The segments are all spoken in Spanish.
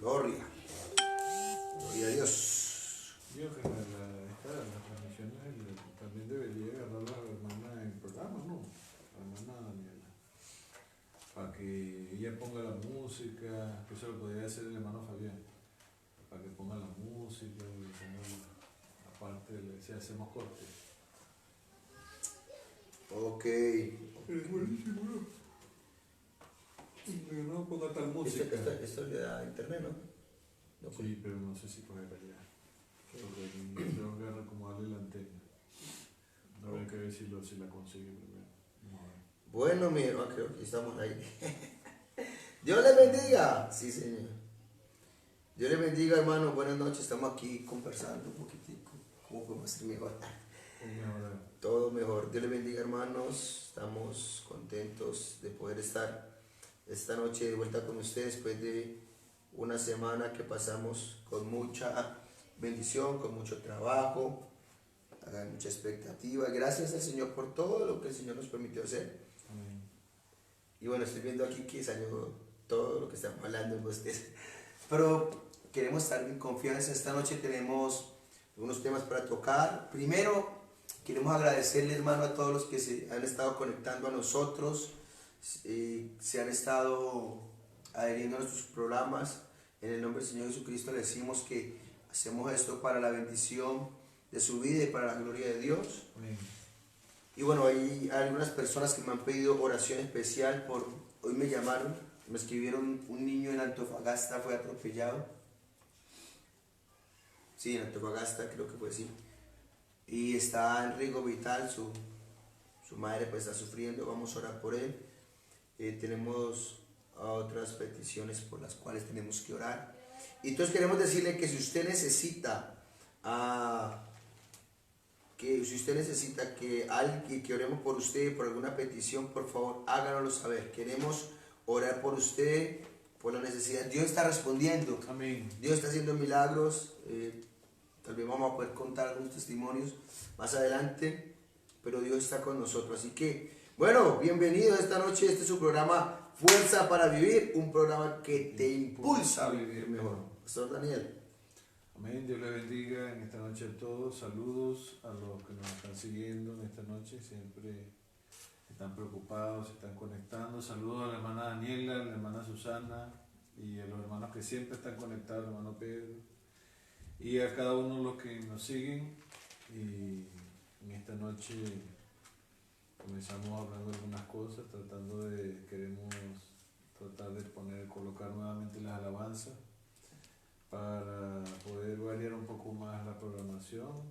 Gloria. Gloria a Dios. Yo que las transmisiones también debería agarrar a la hermana en el programa, ¿no? La hermana Daniela. Para que ella ponga la música, que eso lo podría hacer el hermano Fabián. Para que ponga la música, y ponga aparte, si hacemos corte. Ok. Es buenísimo, ¿no? Pero no ponga tal música. Esto le da internet, ¿no? No, Sí, pero no sé si coger allá. Porque tengo que recomodarle la antena. No hay que ver si la consigue primero. Vamos a ver. Bueno, mi hermano, creo que estamos ahí. Dios le bendiga. Sí, Señor. Dios le bendiga, hermano. Buenas noches. Estamos aquí conversando un poquitico. ¿Cómo podemos ser mejor? Todo mejor. Dios le bendiga, hermanos. Estamos contentos de poder estar esta noche de vuelta con ustedes después de una semana que pasamos con mucha bendición, con mucho trabajo, mucha expectativa. Gracias al Señor por todo lo que el Señor nos permitió hacer. Amén. Y bueno, estoy viendo aquí que salió todo lo que estamos hablando en ustedes. Pero queremos estar en confianza. Esta noche tenemos unos temas para tocar. Primero, queremos agradecerle, hermano, a todos los que se han estado conectando a nosotros, se han estado adheriendo a nuestros programas. En el nombre del Señor Jesucristo le decimos que hacemos esto para la bendición de su vida y para la gloria de Dios. Amén. Y bueno, hay algunas personas que me han pedido oración especial. Hoy me llamaron, me escribieron, un niño en Antofagasta fue atropellado. Sí, en Antofagasta creo que fue así. Y está en riesgo vital, su madre pues está sufriendo, vamos a orar por él. Tenemos otras peticiones por las cuales tenemos que orar. Y entonces queremos decirle que si usted necesita que oremos por usted, por alguna petición, por favor, háganoslo saber. Queremos orar por usted, por la necesidad. Dios está respondiendo. Amén. Dios está haciendo milagros. Tal vez vamos a poder contar algunos testimonios más adelante, pero Dios está con nosotros. Así que, bueno, bienvenido esta noche. Este es su programa Fuerza para Vivir, un programa que te impulsa a vivir mejor. Pastor Daniel. Amén. Dios le bendiga en esta noche a todos. Saludos a los que nos están siguiendo en esta noche. Siempre están preocupados, se están conectando. Saludos a la hermana Daniela, a la hermana Susana y a los hermanos que siempre están conectados, el hermano Pedro. Y a cada uno de los que nos siguen. Y en esta noche comenzamos hablando de algunas cosas, queremos tratar de colocar nuevamente las alabanzas para poder variar un poco más la programación.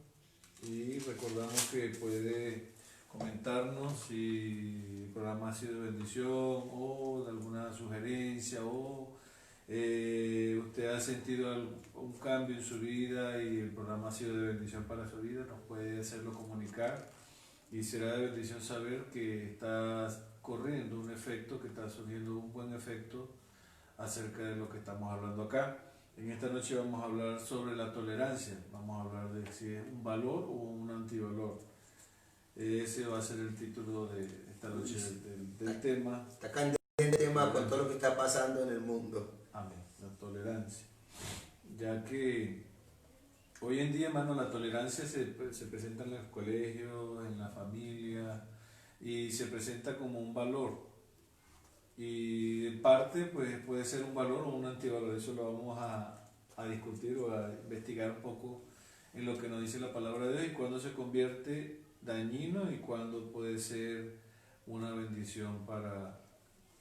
Y recordamos que puede comentarnos si el programa ha sido de bendición o de alguna sugerencia o usted ha sentido un cambio en su vida y el programa ha sido de bendición para su vida, nos puede hacerlo comunicar y será de bendición saber que está corriendo un efecto, que está surgiendo un buen efecto acerca de lo que estamos hablando acá. En esta noche vamos a hablar sobre la tolerancia, vamos a hablar de si es un valor o un antivalor. Ese va a ser el título de esta noche del tema. Está candente el tema con todo lo que está pasando en el mundo. Amén, la tolerancia. Ya que hoy en día, hermano, la tolerancia se presenta en los colegios, en la familia, y se presenta como un valor. Y en parte pues, puede ser un valor o un antivalor. Eso lo vamos a discutir o a investigar un poco en lo que nos dice la palabra de Dios y cuándo se convierte dañino y cuándo puede ser una bendición para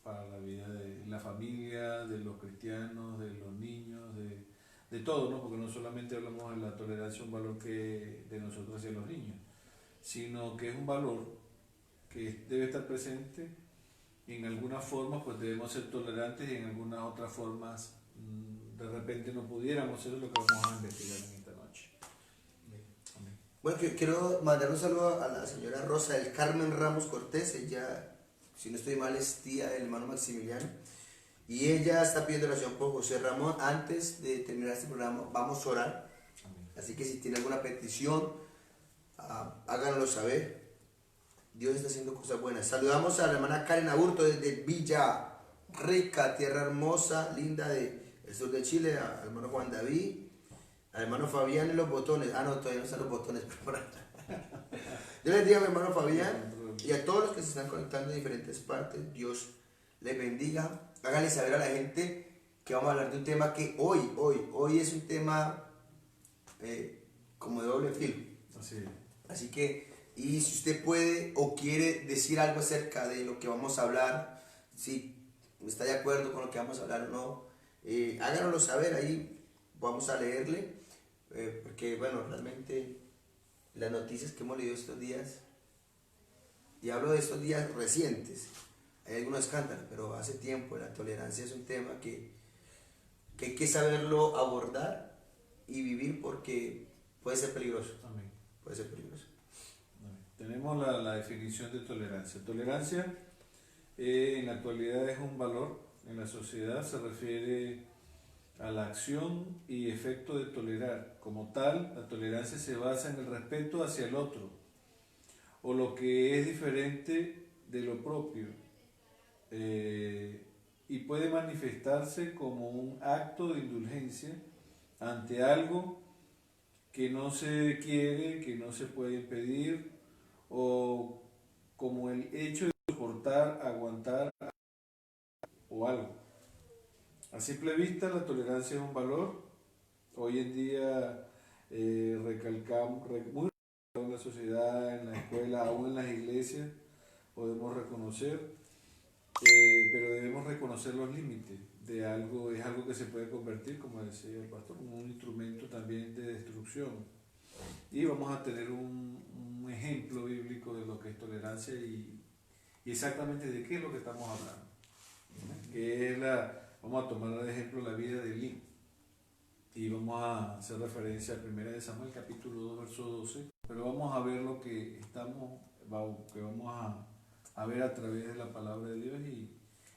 la vida de la familia, de los cristianos, de los niños, de todo, ¿no? Porque no solamente hablamos de la tolerancia, un valor que de nosotros hacia los niños, sino que es un valor que debe estar presente y en algunas formas pues debemos ser tolerantes y en algunas otras formas de repente no pudiéramos. Eso es lo que vamos a investigar en esta noche. Amén. Bueno, quiero mandar un saludo a la señora Rosa del Carmen Ramos Cortés. Ella, si no estoy mal, es tía del hermano Maximiliano. Y ella está pidiendo oración por José Ramón. Antes de terminar este programa, vamos a orar. Amén. Así que si tiene alguna petición, háganoslo saber. Dios está haciendo cosas buenas. Saludamos a la hermana Karen Aburto desde Villa Rica, tierra hermosa, linda de el sur de Chile, al hermano Juan David, al hermano Fabián en los botones. Ah, no, todavía no están los botones, pero por acá. Yo les digo a mi hermano Fabián y a todos los que se están conectando en diferentes partes, Dios les bendiga. Háganle saber a la gente que vamos a hablar de un tema que hoy es un tema como de doble filo. Así que, y si usted puede o quiere decir algo acerca de lo que vamos a hablar, si está de acuerdo con lo que vamos a hablar o no, háganoslo saber, ahí vamos a leerle, porque bueno, realmente las noticias que hemos leído estos días, y hablo de estos días recientes, hay algunos escándalos, pero hace tiempo la tolerancia es un tema que hay que saberlo abordar y vivir porque puede ser peligroso. Amén. Puede ser peligroso. Amén. Tenemos la definición de tolerancia. Tolerancia en la actualidad es un valor en la sociedad, se refiere a la acción y efecto de tolerar. Como tal, la tolerancia se basa en el respeto hacia el otro o lo que es diferente de lo propio, y puede manifestarse como un acto de indulgencia ante algo que no se quiere, que no se puede impedir, o como el hecho de soportar, aguantar o algo. A simple vista, la tolerancia es un valor. Hoy en día recalcamos muy en la sociedad, en la escuela, aún en las iglesias, podemos reconocer, pero debemos reconocer los límites de algo. Es algo que se puede convertir, como decía el pastor, en un instrumento también de destrucción. Y vamos a tener un ejemplo bíblico de lo que es tolerancia y exactamente de qué es lo que estamos hablando. Que es vamos a tomar de ejemplo la vida de Elí. Y vamos a hacer referencia a 1 de Samuel, capítulo 2, verso 12. Pero vamos a ver lo que vamos a ver a través de la palabra de Dios,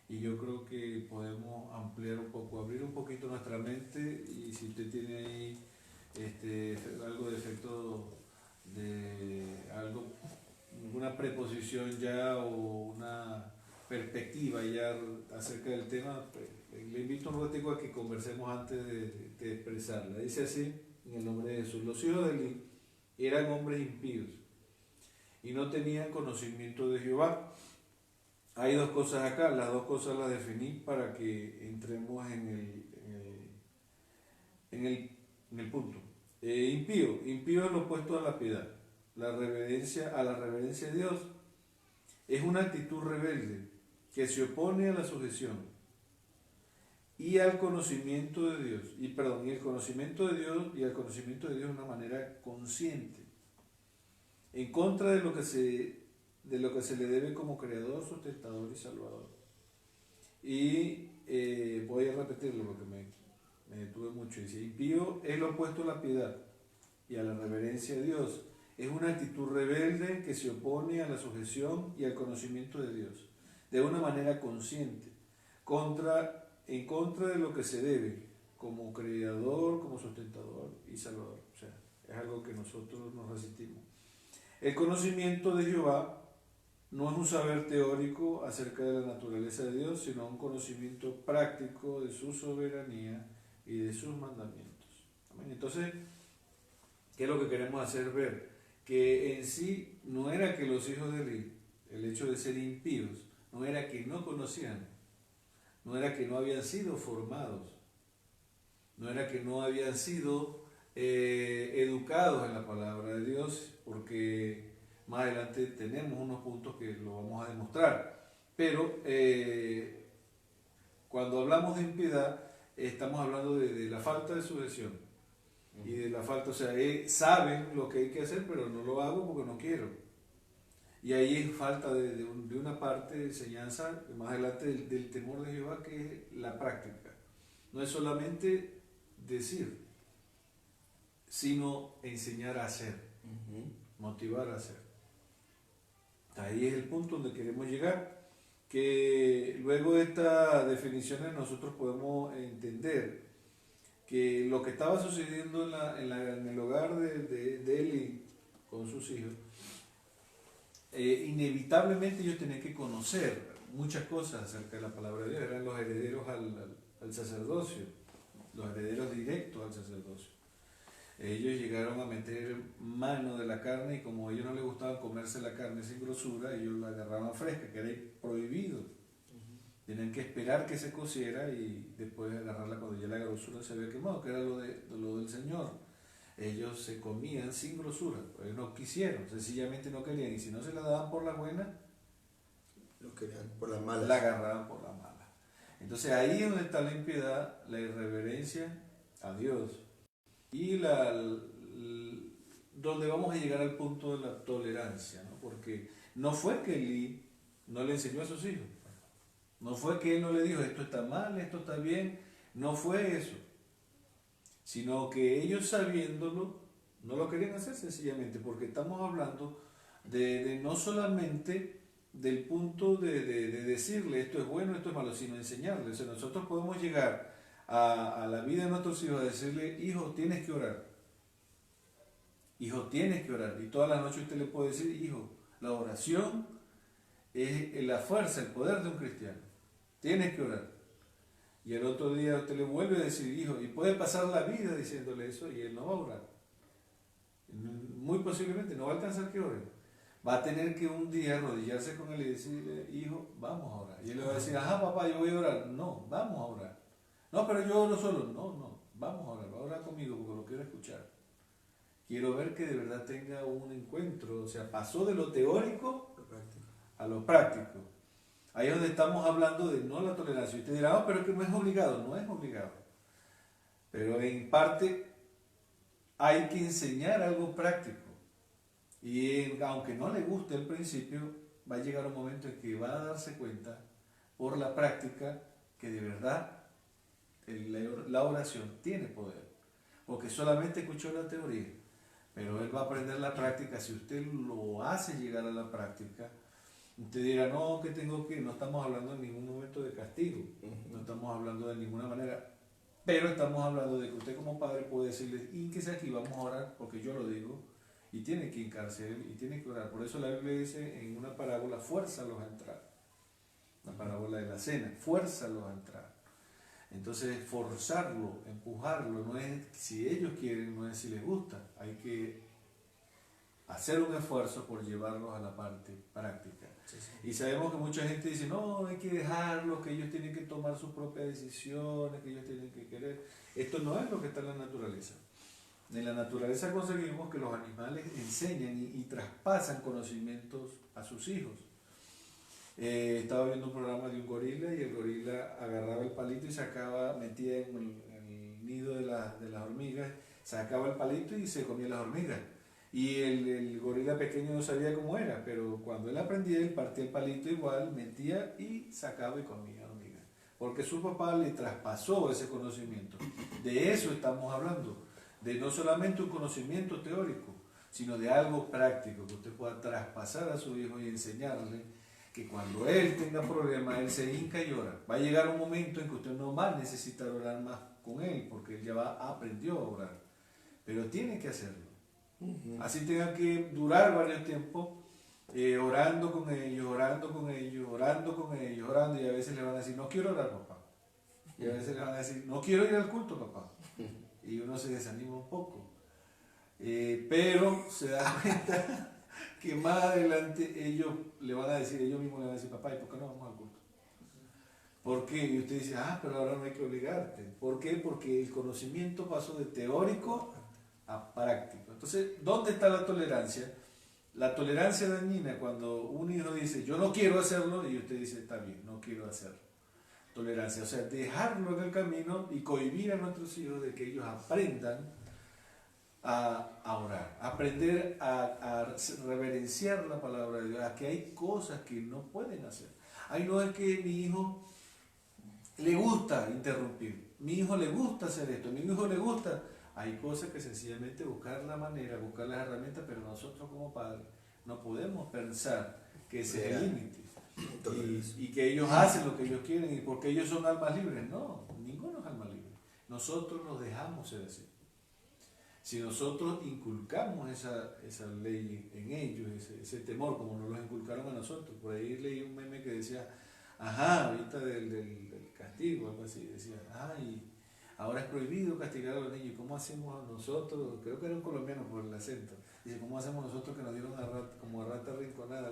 y yo creo que podemos ampliar un poco, abrir un poquito nuestra mente, y si usted tiene ahí algo de efecto de alguna preposición ya o una perspectiva ya acerca del tema, pues, le invito un ratito a que conversemos antes de expresarla. Dice así, en el nombre de Jesús: los hijos de Eli eran hombres impíos y no tenían conocimiento de Jehová. Hay dos cosas acá, las dos cosas las definí para que entremos en el punto. Impío es lo opuesto a la piedad. A la reverencia a Dios es una actitud rebelde que se opone a la sujeción y al conocimiento de Dios, y al conocimiento de Dios de una manera consciente, en contra de lo que se le debe como creador, sustentador y salvador. Y voy a repetirlo porque me detuve mucho. Dice: impío es lo opuesto a la piedad y a la reverencia a Dios. Es una actitud rebelde que se opone a la sujeción y al conocimiento de Dios de una manera consciente, en contra de lo que se debe como creador, como sustentador y salvador. O sea, es algo que nosotros nos resistimos. El conocimiento de Jehová no es un saber teórico acerca de la naturaleza de Dios, sino un conocimiento práctico de su soberanía y de sus mandamientos. Amén. Entonces, ¿qué es lo que queremos hacer ver? Que en sí no era que los hijos de Eli, el hecho de ser impíos, no era que no conocían, no era que no habían sido formados, no era que no habían sido educados en la palabra de Dios, porque más adelante tenemos unos puntos que lo vamos a demostrar. Pero cuando hablamos de impiedad, estamos hablando de la falta de sujeción y de la falta, o sea, saben lo que hay que hacer, pero no lo hago porque no quiero. Y ahí es falta de una parte de enseñanza, más adelante, del temor de Jehová, que es la práctica. No es solamente decir, sino enseñar a hacer, motivar a hacer. Ahí es el punto donde queremos llegar, que luego de estas definiciones nosotros podemos entender que lo que estaba sucediendo en el hogar de Eli con sus hijos, inevitablemente ellos tenían que conocer muchas cosas acerca de la palabra de Dios, eran los herederos al sacerdocio. los herederos directos al sacerdocio. Ellos llegaron a meter mano de la carne y como a ellos no les gustaba comerse la carne sin grosura, ellos la agarraban fresca, que era prohibido. Tenían que esperar que se cociera y después agarrarla cuando ya la grosura se había quemado, que era lo del Señor. Ellos se comían sin grosura, ellos no quisieron, sencillamente no querían, y si no se la daban por la buena, Lo querían por las malas. la agarraban por la mala. Entonces ahí es donde está la impiedad, la irreverencia a Dios y donde vamos a llegar al punto de la tolerancia, ¿no? Porque no fue que Elí no le enseñó a sus hijos, no fue que él no le dijo esto está mal, esto está bien, no fue eso, sino que ellos sabiéndolo no lo querían hacer sencillamente, porque estamos hablando de no solamente del punto de decirle esto es bueno, esto es malo, sino enseñarle. O sea, nosotros podemos llegar a la vida de nuestros hijos a decirle, hijo, tienes que orar. Hijo, tienes que orar. Y toda la noche usted le puede decir, hijo, la oración es la fuerza, el poder de un cristiano. Tienes que orar. Y el otro día usted le vuelve a decir, hijo, y puede pasar la vida diciéndole eso y él no va a orar. Muy posiblemente no va a alcanzar que ore. Va a tener que un día arrodillarse con él y decirle, hijo, vamos a orar. Y él le va a decir, ajá, papá, yo voy a orar. No, vamos a orar. No, pero yo oro solo. No, vamos a orar. Va a orar conmigo porque lo quiero escuchar. Quiero ver que de verdad tenga un encuentro. O sea, pasó de lo teórico a lo práctico. Ahí es donde estamos hablando de no la tolerancia. Y usted dirá, no, pero es que no es obligado. No es obligado. Pero en parte hay que enseñar algo práctico. Y aunque no le guste al principio, va a llegar un momento en que va a darse cuenta por la práctica que de verdad la oración tiene poder. Porque solamente escuchó la teoría, pero él va a aprender la práctica. Si usted lo hace llegar a la práctica, usted dirá, no, que tengo que, no estamos hablando en ningún momento de castigo, no estamos hablando de ninguna manera, pero estamos hablando de que usted como padre puede decirle, ínquese aquí, vamos a orar, porque yo lo digo, y tiene que hincarse él, y tiene que orar. Por eso la Biblia dice en una parábola, fuérzalos a entrar. La parábola de la cena, fuérzalos a entrar. Entonces, forzarlo, empujarlo, no es si ellos quieren, no es si les gusta. Hay que hacer un esfuerzo por llevarlos a la parte práctica. Sí, sí. Y sabemos que mucha gente dice, no, hay que dejarlos, que ellos tienen que tomar sus propias decisiones, que ellos tienen que querer. Esto no es lo que está en la naturaleza. En la naturaleza conseguimos que los animales enseñan y traspasan conocimientos a sus hijos. Estaba viendo un programa de un gorila y el gorila agarraba el palito y sacaba, metía en el nido de las hormigas, sacaba el palito y se comía las hormigas. Y el gorila pequeño no sabía cómo era, pero cuando él aprendía, él partía el palito igual, metía y sacaba y comía hormigas. Porque su papá le traspasó ese conocimiento. De eso estamos hablando. De no solamente un conocimiento teórico, sino de algo práctico que usted pueda traspasar a su hijo y enseñarle que cuando él tenga problemas, él se hinca y llora. Va a llegar un momento en que usted no va a necesitar orar más con él, porque él ya aprendió a orar. Pero tiene que hacerlo. Así tenga que durar varios tiempos orando con ellos, orando, y a veces le van a decir, no quiero orar, papá. Y a veces le van a decir, no quiero ir al culto, papá. Y uno se desanima un poco. Pero se da cuenta que más adelante ellos le van a decir, ellos mismos le van a decir, papá, ¿y por qué no vamos al culto? ¿Por qué? Y usted dice, pero ahora no hay que obligarte. ¿Por qué? Porque el conocimiento pasó de teórico a práctico. Entonces, ¿dónde está la tolerancia? La tolerancia dañina cuando un hijo dice, yo no quiero hacerlo, y usted dice, está bien, no quiero hacerlo. Tolerancia, o sea, dejarlo en el camino y cohibir a nuestros hijos de que ellos aprendan a orar, aprender a reverenciar la palabra de Dios, a que hay cosas que no pueden hacer. Ay, no, es que mi hijo le gusta interrumpir, mi hijo le gusta hacer esto, mi hijo le gusta. Hay cosas que sencillamente buscar la manera, buscar las herramientas, pero nosotros como padres no podemos pensar que ese es el límite. Y que ellos hacen lo que ellos quieren y porque ellos son almas libres. No, ninguno es alma libre. Nosotros los dejamos ser así. Si nosotros inculcamos esa ley en ellos, ese temor, como nos lo inculcaron a nosotros. Por ahí leí un meme que decía, ahorita del castigo, algo así, decía, ahora es prohibido castigar a los niños. ¿Cómo hacemos nosotros? Creo que era un colombiano por el acento. Dice, ¿cómo hacemos nosotros que nos dieron como a rata rinconada?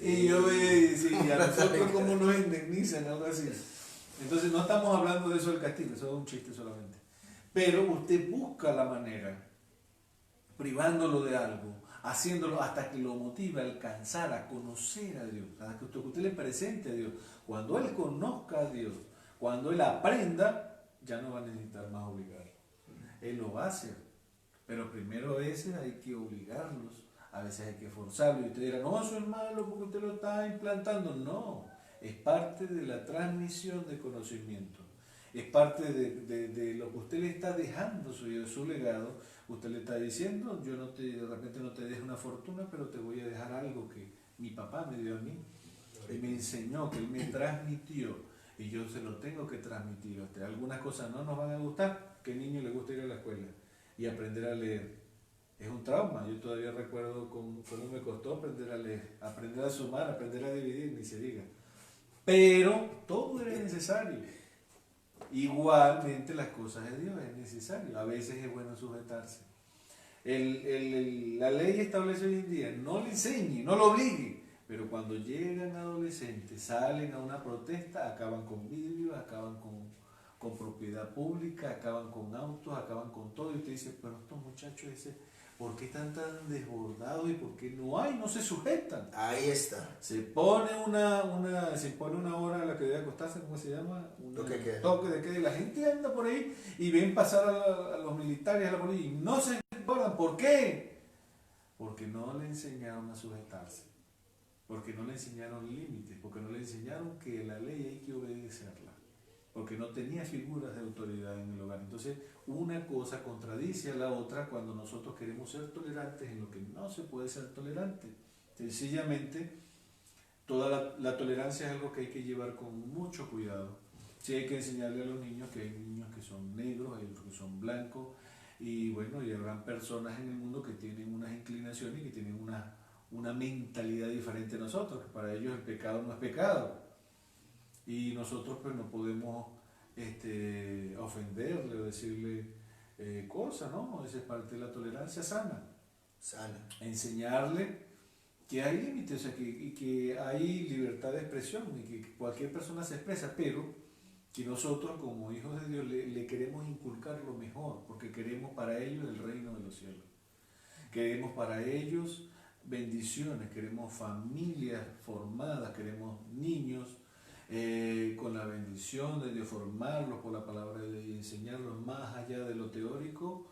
Y yo veía y decía, ¿y a nosotros cómo nos indemnizan? Algo así. Entonces no estamos hablando de eso del castigo, eso es un chiste solamente. Pero usted busca la manera, privándolo de algo, haciéndolo hasta que lo motive a alcanzar, a conocer a Dios, hasta que usted le presente a Dios. Cuando él conozca a Dios, cuando él aprenda, ya no va a necesitar más obligar. Él lo va a hacer, pero primero a veces hay que obligarlos, a veces hay que forzarlos. Y usted dirá, no, eso es malo porque usted lo está implantando. No, es parte de la transmisión de conocimiento. Es parte de lo que usted le está dejando, su legado. Usted le está diciendo, yo de repente no te dejo una fortuna, pero te voy a dejar algo que mi papá me dio a mí. Y me enseñó, que él me transmitió. Y yo se lo tengo que transmitir. Algunas cosas no nos van a gustar. ¿Qué niño le gusta ir a la escuela y aprender a leer? Es un trauma. Yo todavía recuerdo cómo me costó aprender a leer, aprender a sumar, aprender a dividir, ni se diga. Pero todo era necesario. Igualmente las cosas de Dios es necesario. A veces es bueno sujetarse. La ley establece hoy en día, no le enseñe, no lo obligue. Pero cuando llegan adolescentes, salen a una protesta, acaban con vidrios, acaban con propiedad pública, acaban con autos, acaban con todo. Y usted dice, pero estos muchachos, ¿por qué están tan desbordados y por qué no se sujetan? Ahí está. Se pone una hora a la que debe acostarse, ¿cómo se llama? Toque de queda. Y la gente anda por ahí y ven pasar a los militares, a la policía, y no se desbordan. ¿Por qué? Porque no le enseñaron a sujetarse. Porque no le enseñaron límites, porque no le enseñaron que la ley hay que obedecerla, porque no tenía figuras de autoridad en el hogar. Entonces, una cosa contradice a la otra cuando nosotros queremos ser tolerantes en lo que no se puede ser tolerante. Sencillamente, toda la tolerancia es algo que hay que llevar con mucho cuidado. Sí hay que enseñarle a los niños que hay niños que son negros, hay otros que son blancos, y bueno, y habrán personas en el mundo que tienen unas inclinaciones y que tienen una mentalidad diferente a nosotros, que para ellos el pecado no es pecado. Y nosotros pues no podemos ofenderle o decirle cosas, ¿no? Esa es parte de la tolerancia sana. Enseñarle que hay límites, o sea, que hay libertad de expresión y que cualquier persona se expresa, pero que nosotros como hijos de Dios le queremos inculcar lo mejor, porque queremos para ellos el reino de los cielos. Queremos para ellos bendiciones, queremos familias formadas, queremos niños con la bendición de Dios, formarlos por la palabra de Dios y enseñarlos más allá de lo teórico.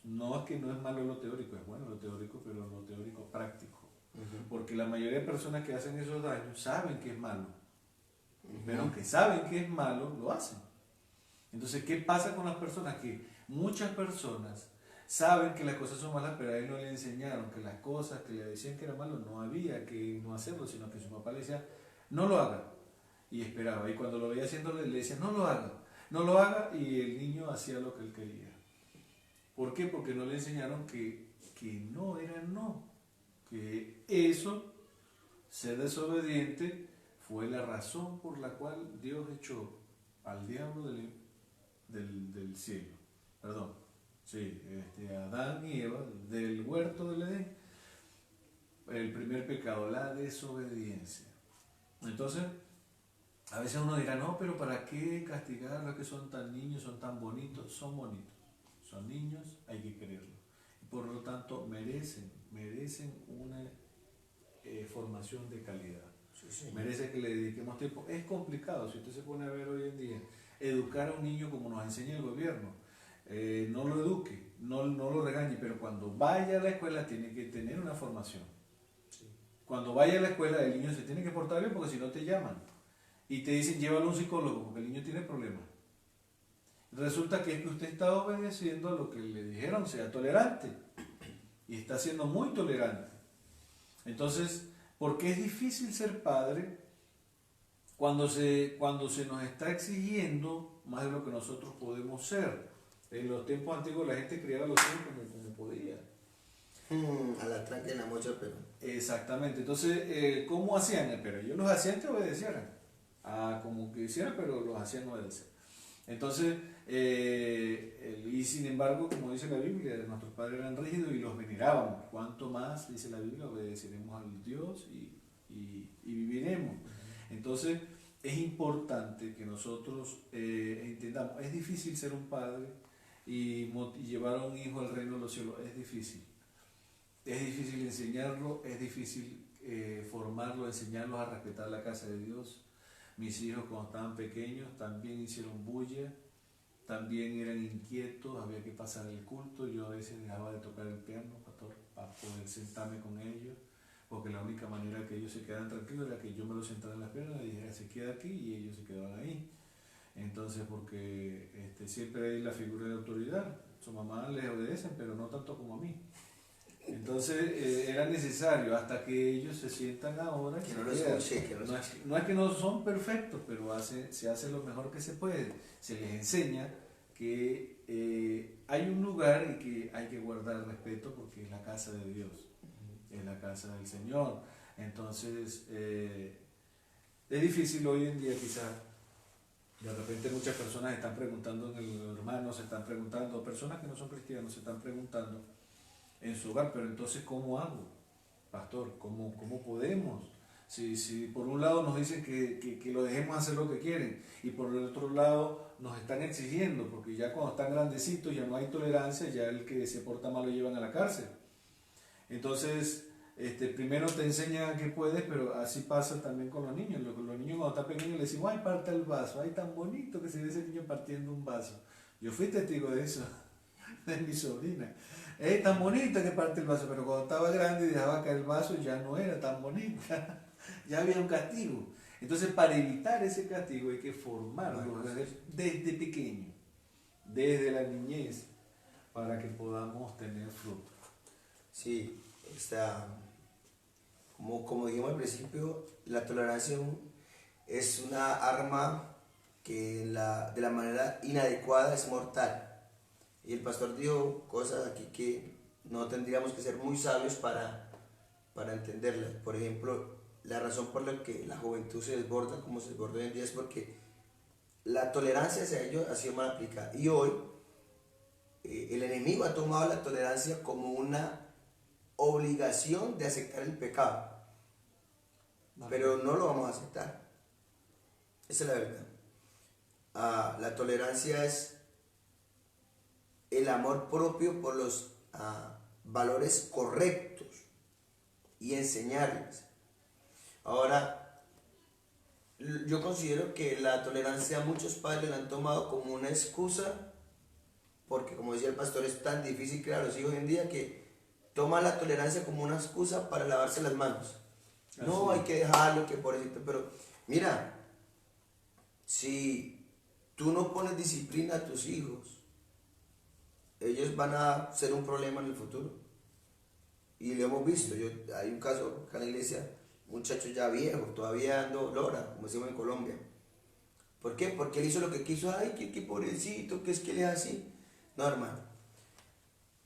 No es que no es malo lo teórico, es bueno lo teórico, pero lo teórico práctico. Porque la mayoría de personas que hacen esos daños saben que es malo, pero aunque saben que es malo, lo hacen. Entonces, ¿qué pasa con las personas? Que muchas personas saben que las cosas son malas, pero a él no le enseñaron que las cosas que le decían que era malo no había que no hacerlo, sino que su papá le decía, no lo haga, y esperaba, y cuando lo veía haciéndolo le decía, no lo haga, y el niño hacía lo que él quería. ¿Por qué? Porque no le enseñaron que no era no, que eso, ser desobediente, fue la razón por la cual Dios echó al diablo del cielo, sí, Adán y Eva, del huerto del Edén. El primer pecado, la desobediencia. Entonces, a veces uno dirá, no, pero ¿para qué castigar a los que son tan niños, son tan bonitos? Son bonitos, son niños, hay que quererlos. Y por lo tanto, merecen una formación de calidad. Sí. Merece que le dediquemos tiempo. Es complicado, si usted se pone a ver hoy en día, educar a un niño como nos enseña el gobierno. No lo eduque, no lo regañe, pero cuando vaya a la escuela tiene que tener una formación. Sí. Cuando vaya a la escuela el niño se tiene que portar bien porque si no te llaman y te dicen llévalo a un psicólogo porque el niño tiene problemas. Resulta que es que usted está obedeciendo a lo que le dijeron, sea tolerante, y está siendo muy tolerante. Entonces, ¿por qué es difícil ser padre cuando se nos está exigiendo más de lo que nosotros podemos ser? En los tiempos antiguos la gente criaba a los hijos como podía. A la tranca y la mocha, pero... Exactamente. Entonces, ¿cómo hacían? Pero ellos los hacían que obedecieran. a como que hiciera, pero los hacían obedecer. Entonces, y sin embargo, como dice la Biblia, nuestros padres eran rígidos y los venerábamos. ¿Cuánto más, dice la Biblia, obedeceremos al Dios y viviremos? Entonces, es importante que nosotros entendamos, es difícil ser un padre y llevar a un hijo al reino de los cielos, es difícil. Es difícil enseñarlo, es difícil formarlo, enseñarlos a respetar la casa de Dios. Mis hijos cuando estaban pequeños también hicieron bulla, también eran inquietos, había que pasar el culto, yo a veces dejaba de tocar el piano, pastor, para poder sentarme con ellos, porque la única manera que ellos se quedaran tranquilos era que yo me los sentara en las piernas y dijera, se queda aquí, y ellos se quedaban ahí. Entonces, porque siempre hay la figura de autoridad, su mamá les obedecen, pero no tanto como a mí. Entonces era necesario hasta que ellos se sientan ahora. Que no lo escuche, que no lo escuche. No es que no son perfectos, pero se hace lo mejor que se puede. Se les enseña que hay un lugar y que hay que guardar el respeto porque es la casa de Dios, es la casa del Señor. Entonces es difícil hoy en día quizás. De repente muchas personas están preguntando, hermanos se están preguntando, personas que no son cristianos se están preguntando en su hogar, pero entonces ¿cómo hago, pastor? ¿Cómo podemos? Si por un lado nos dicen que lo dejemos hacer lo que quieren y por el otro lado nos están exigiendo, porque ya cuando están grandecitos ya no hay tolerancia, ya el que se porta mal lo llevan a la cárcel. Entonces, primero te enseñan que puedes, pero así pasa también con los niños. Los niños cuando están pequeños le decimos, ay, parte el vaso, ay, tan bonito que se ve ese niño partiendo un vaso. Yo fui testigo de eso, de mi sobrina. Es tan bonita que parte el vaso, pero cuando estaba grande y dejaba caer el vaso ya no era tan bonita, ya había un castigo. Entonces, para evitar ese castigo hay que formarlos desde pequeño, desde la niñez, para que podamos tener fruto. Sí, como dijimos al principio, la tolerancia es una arma que de la manera inadecuada es mortal. Y el pastor dijo cosas aquí que no tendríamos que ser muy sabios para entenderlas. Por ejemplo, la razón por la que la juventud se desborda como se desborda hoy en día es porque la tolerancia hacia ellos ha sido mal aplicada. Y hoy el enemigo ha tomado la tolerancia como una obligación de aceptar el pecado. Pero no lo vamos a aceptar. Esa es la verdad. La tolerancia es el amor propio por los valores correctos y enseñarles. Ahora, yo considero que la tolerancia muchos padres la han tomado como una excusa, porque como decía el pastor, es tan difícil crear a los hijos hoy en día que toman la tolerancia como una excusa para lavarse las manos. No, hay que dejarlo, que pobrecito, pero mira, si tú no pones disciplina a tus hijos, ellos van a ser un problema en el futuro. Y lo hemos visto. Hay un caso acá en la iglesia, un muchacho ya viejo, todavía dando lora, como decimos en Colombia. ¿Por qué? Porque él hizo lo que quiso. Ay, qué pobrecito, que es que él es así. No, hermano.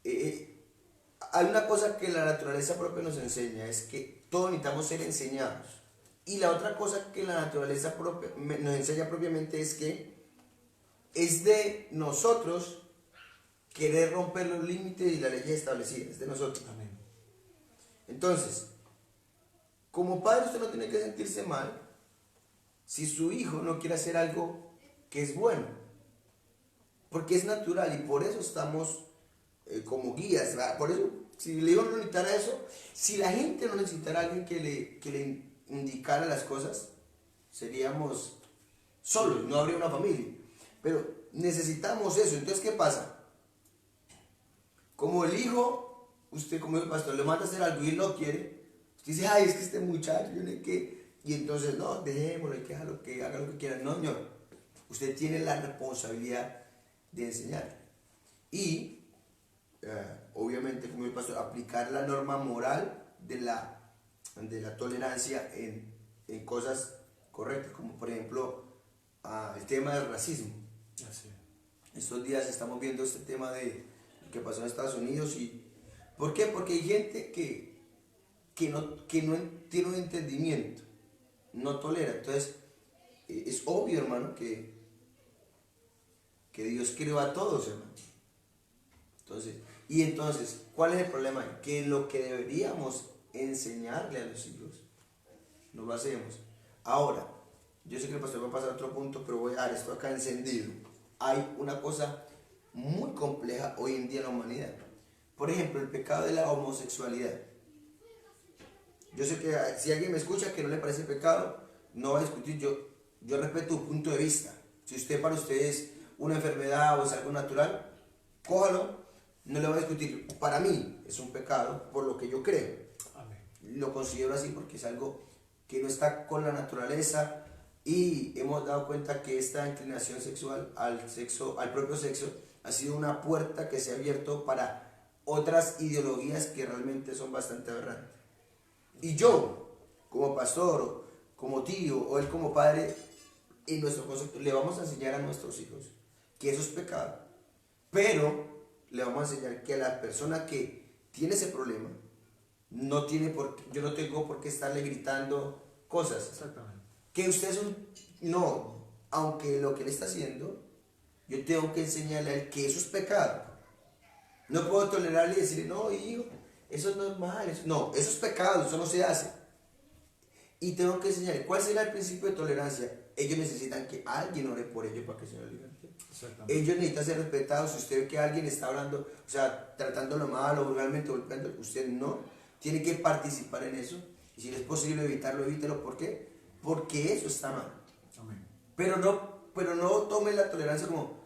Hay una cosa que la naturaleza propia nos enseña, es que todos necesitamos ser enseñados. Y la otra cosa que la naturaleza propia nos enseña propiamente es que es de nosotros querer romper los límites y las leyes establecidas, de nosotros. Amén. Entonces, como padre usted no tiene que sentirse mal si su hijo no quiere hacer algo que es bueno, porque es natural y por eso estamos como guías, ¿verdad? Por eso, si el hijo no necesitara eso, si la gente no necesitara a alguien que le indicara las cosas, seríamos solos, no habría una familia, pero necesitamos eso. Entonces, ¿qué pasa? Como el hijo, usted como el pastor le manda a hacer algo y él no quiere, usted dice, ay, es que este muchacho, yo no sé qué, y entonces, no, dejémoslo, hay que dejarlo que haga lo que quiera. No, señor, usted tiene la responsabilidad de enseñar. Y, obviamente, como el pastor, aplicar la norma moral de la tolerancia en cosas correctas, como por ejemplo, el tema del racismo. Así. Estos días estamos viendo este tema de que pasó en Estados Unidos. Y ¿por qué? Porque hay gente que no tiene un entendimiento, no tolera. Entonces, es obvio, hermano, que Dios creó a todos, hermano. Entonces, ¿cuál es el problema? Que lo que deberíamos enseñarle a los hijos, no lo hacemos. Ahora, yo sé que el pastor va a pasar a otro punto, pero voy a dar esto acá encendido. Hay una cosa muy compleja hoy en día en la humanidad. Por ejemplo, el pecado de la homosexualidad. Yo sé que si alguien me escucha que no le parece pecado, no va a discutir. Yo respeto tu punto de vista. Si para usted es una enfermedad o es algo natural, cójalo, no le voy a discutir. Para mí es un pecado por lo que yo creo. Amén. Lo considero así porque es algo que no está con la naturaleza y hemos dado cuenta que esta inclinación sexual al propio sexo, ha sido una puerta que se ha abierto para otras ideologías que realmente son bastante aberrantes. Y yo, como pastor, como tío, o él como padre, en nuestro concepto, le vamos a enseñar a nuestros hijos que eso es pecado. Pero le vamos a enseñar que a la persona que tiene ese problema, yo no tengo por qué estarle gritando cosas. Exactamente. Que usted es no, aunque lo que él está haciendo, yo tengo que enseñarle a él que eso es pecado. No puedo tolerarle y decirle, no, hijo, eso es normal. No, eso es pecado, eso no se hace. Y tengo que enseñarle, ¿cuál será el principio de tolerancia? Ellos necesitan que alguien ore por ellos para que se lo liberte. Ellos necesitan ser respetados. Si usted ve que alguien está hablando, o sea, tratándolo mal o vulgarmente golpeando, usted no tiene que participar en eso. Y si es posible evitarlo, evítelo. ¿Por qué? Porque eso está mal. Amén. Pero no tome la tolerancia como,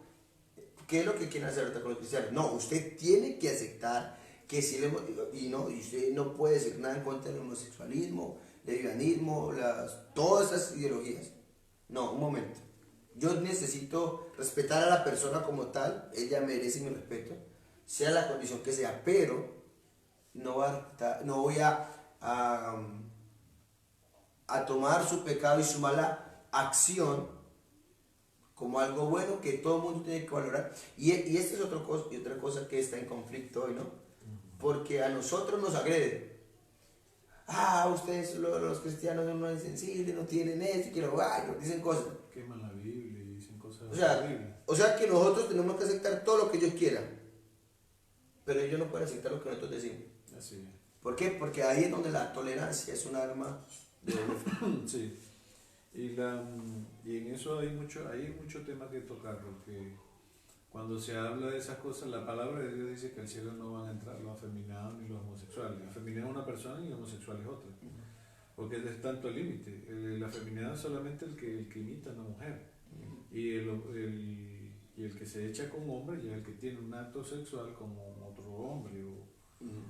¿qué es lo que quieren hacer ahorita con los cristianos? No, usted tiene que aceptar que si y usted no puede decir nada en contra del homosexualismo, del lesbianismo, todas esas ideologías. No, un momento. Yo necesito respetar a la persona como tal, ella merece mi respeto, sea la condición que sea, pero no voy a tomar su pecado y su mala acción como algo bueno que todo el mundo tiene que valorar. Y esta es otra cosa que está en conflicto hoy, ¿no? Porque a nosotros nos agreden. Ustedes los cristianos son muy insensibles, no tienen esto, nos dicen cosas. Queman la Biblia y dicen cosas horribles. O sea que nosotros tenemos que aceptar todo lo que ellos quieran, pero ellos no pueden aceptar lo que nosotros decimos. Así es. ¿Por qué? Porque ahí es donde la tolerancia es un arma de doble filo. Sí. Y en eso hay mucho tema que tocar, porque cuando se habla de esas cosas, la palabra de Dios dice que al cielo no van a entrar los afeminados ni los homosexuales. Afeminado es una persona y homosexual es otra. Porque es tanto el límite. El afeminado es solamente el que imita a una mujer. Y el que se echa con un hombre ya es el que tiene un acto sexual con otro hombre,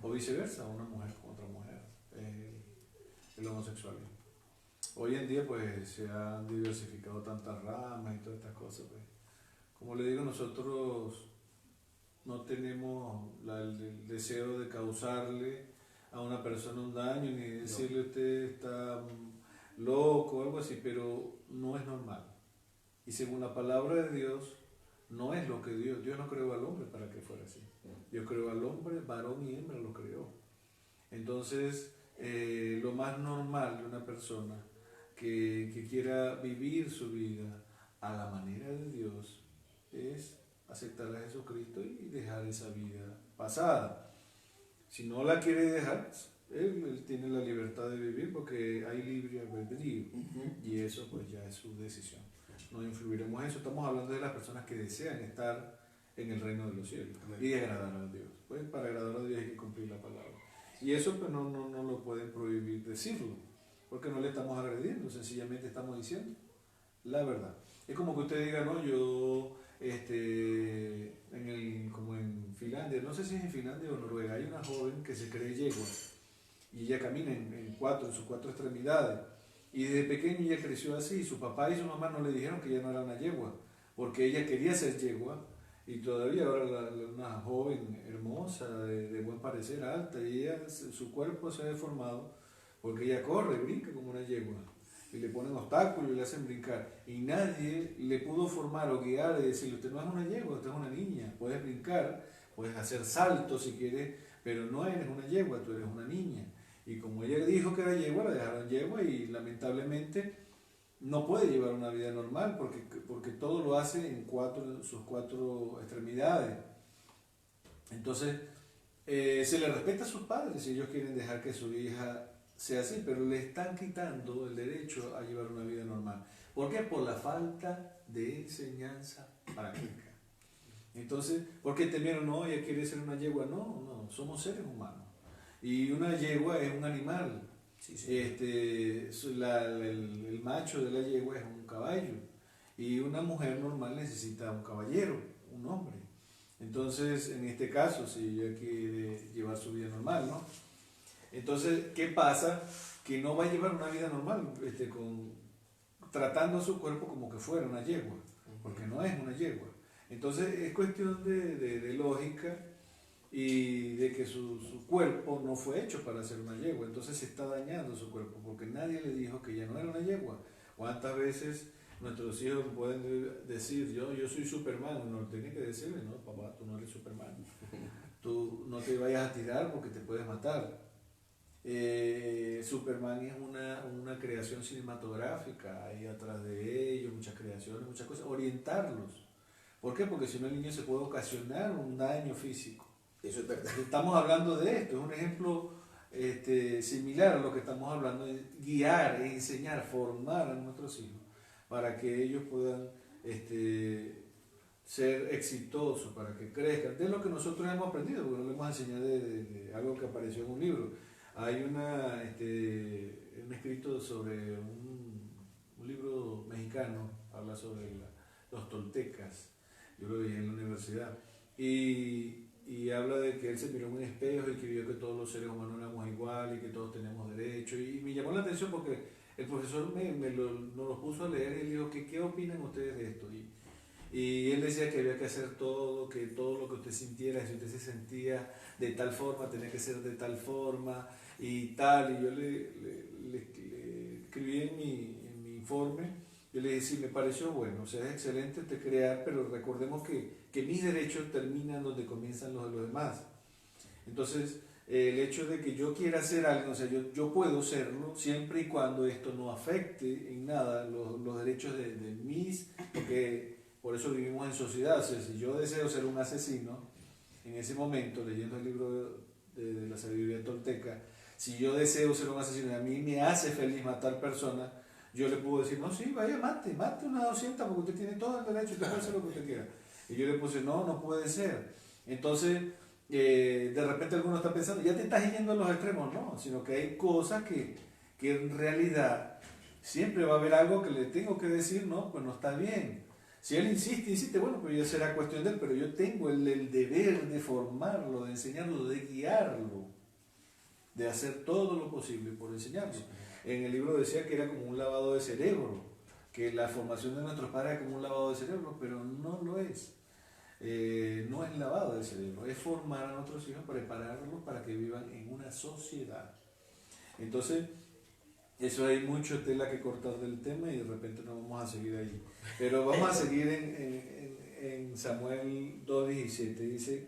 o viceversa, una mujer con otra mujer. El homosexualismo. Hoy en día pues se han diversificado tantas ramas y todas estas cosas. Pues. Como le digo, nosotros no tenemos el deseo de causarle a una persona un daño, ni decirle usted está loco o algo así, pero no es normal. Y según la palabra de Dios, no es lo que Dios no creó al hombre para que fuera así. Dios creó al hombre, varón y hembra lo creó. Entonces, lo más normal de una persona que quiera vivir su vida a la manera de Dios es aceptar a Jesucristo y dejar esa vida pasada. Si no la quiere dejar, él tiene la libertad de vivir porque hay libre albedrío. Y eso pues ya es su decisión. No influiremos en eso. Estamos hablando de las personas que desean estar en el reino de los cielos. Amén. Y de agradar a Dios. Pues para agradar a Dios hay que cumplir la palabra. Y eso pues no lo pueden prohibir decirlo, porque no le estamos agrediendo, sencillamente estamos diciendo la verdad. Es como que usted diga, no, yo como en Finlandia, no sé si es en Finlandia o Noruega, hay una joven que se cree yegua y ella camina en sus cuatro extremidades, y desde pequeño ella creció así. Su papá y su mamá no le dijeron que ella no era una yegua, porque ella quería ser yegua, y todavía ahora una joven hermosa, de buen parecer, alta, y ella, su cuerpo se ha deformado porque ella corre, brinca como una yegua, y le ponen obstáculos y le hacen brincar, y nadie le pudo formar o guiar y decirle, usted no es una yegua, usted es una niña, puedes brincar, puedes hacer saltos si quieres, pero no eres una yegua, tú eres una niña. Y como ella dijo que era yegua, la dejaron yegua, y lamentablemente no puede llevar una vida normal porque todo lo hace en sus cuatro extremidades. Entonces, se le respeta a sus padres si ellos quieren dejar que su hija sea así, pero le están quitando el derecho a llevar una vida normal. ¿Por qué? Por la falta de enseñanza práctica. Entonces, ¿por qué temieron? No, ella quiere ser una yegua. No, somos seres humanos. Y una yegua es un animal. Sí, sí. El macho de la yegua es un caballo. Y una mujer normal necesita un caballero, un hombre. Entonces, en este caso, si ella quiere llevar su vida normal, ¿no? Entonces, ¿qué pasa? Que no va a llevar una vida normal, tratando a su cuerpo como que fuera una yegua, porque no es una yegua. Entonces, es cuestión de lógica y de que su cuerpo no fue hecho para ser una yegua. Entonces, se está dañando su cuerpo, porque nadie le dijo que ya no era una yegua. ¿Cuántas veces nuestros hijos pueden decir, yo soy Superman? Uno tiene que decirle, no, papá, tú no eres Superman. Tú no te vayas a tirar porque te puedes matar. Superman es una creación cinematográfica, hay atrás de ellos muchas creaciones, muchas cosas, orientarlos. ¿Por qué? Porque si no el niño se puede ocasionar un daño físico. Eso es verdad. Estamos hablando de esto, es un ejemplo similar a lo que estamos hablando de guiar, enseñar, formar a nuestros hijos para que ellos puedan ser exitosos, para que crezcan, de lo que nosotros hemos aprendido, porque no lo hemos enseñado de algo que apareció en un libro. Hay un escrito sobre un libro mexicano, habla sobre los toltecas, yo lo vi en la universidad, y habla de que él se miró en un espejo y que vio que todos los seres humanos éramos iguales y que todos tenemos derechos, y me llamó la atención porque el profesor nos lo puso a leer y él dijo, ¿qué opinan ustedes de esto? Y él decía que había que hacer todo, que todo lo que usted sintiera, si usted se sentía de tal forma, tenía que ser de tal forma y tal. Y yo le escribí en mi informe, yo le dije, sí, me pareció bueno, o sea, es excelente crear, pero recordemos que mis derechos terminan donde comienzan los de los demás. Entonces, el hecho de que yo quiera hacer algo, o sea, yo puedo serlo siempre y cuando esto no afecte en nada los derechos de mis, porque por eso vivimos en sociedad. O sea, si yo deseo ser un asesino, en ese momento, leyendo el libro de la sabiduría tolteca, si yo deseo ser un asesino y a mí me hace feliz matar personas, yo le puedo decir, no, sí, vaya, mate unas 200 porque usted tiene todo el derecho, usted puede hacer lo que usted quiera. Y yo le puse, no puede ser. Entonces, de repente alguno está pensando, ya te estás yendo a los extremos, no, sino que hay cosas que en realidad siempre va a haber algo que le tengo que decir, no, pues no está bien. Si él insiste, bueno, pues ya será cuestión de él, pero yo tengo el deber de formarlo, de enseñarlo, de guiarlo, de hacer todo lo posible por enseñarlo. En el libro decía que era como un lavado de cerebro, que la formación de nuestros padres era como un lavado de cerebro, pero no lo es. No es lavado de cerebro, es formar a nuestros hijos, prepararlos para que vivan en una sociedad. Entonces, eso hay mucho tela que cortar del tema y de repente no vamos a seguir ahí. Pero vamos a seguir en Samuel 2.17, dice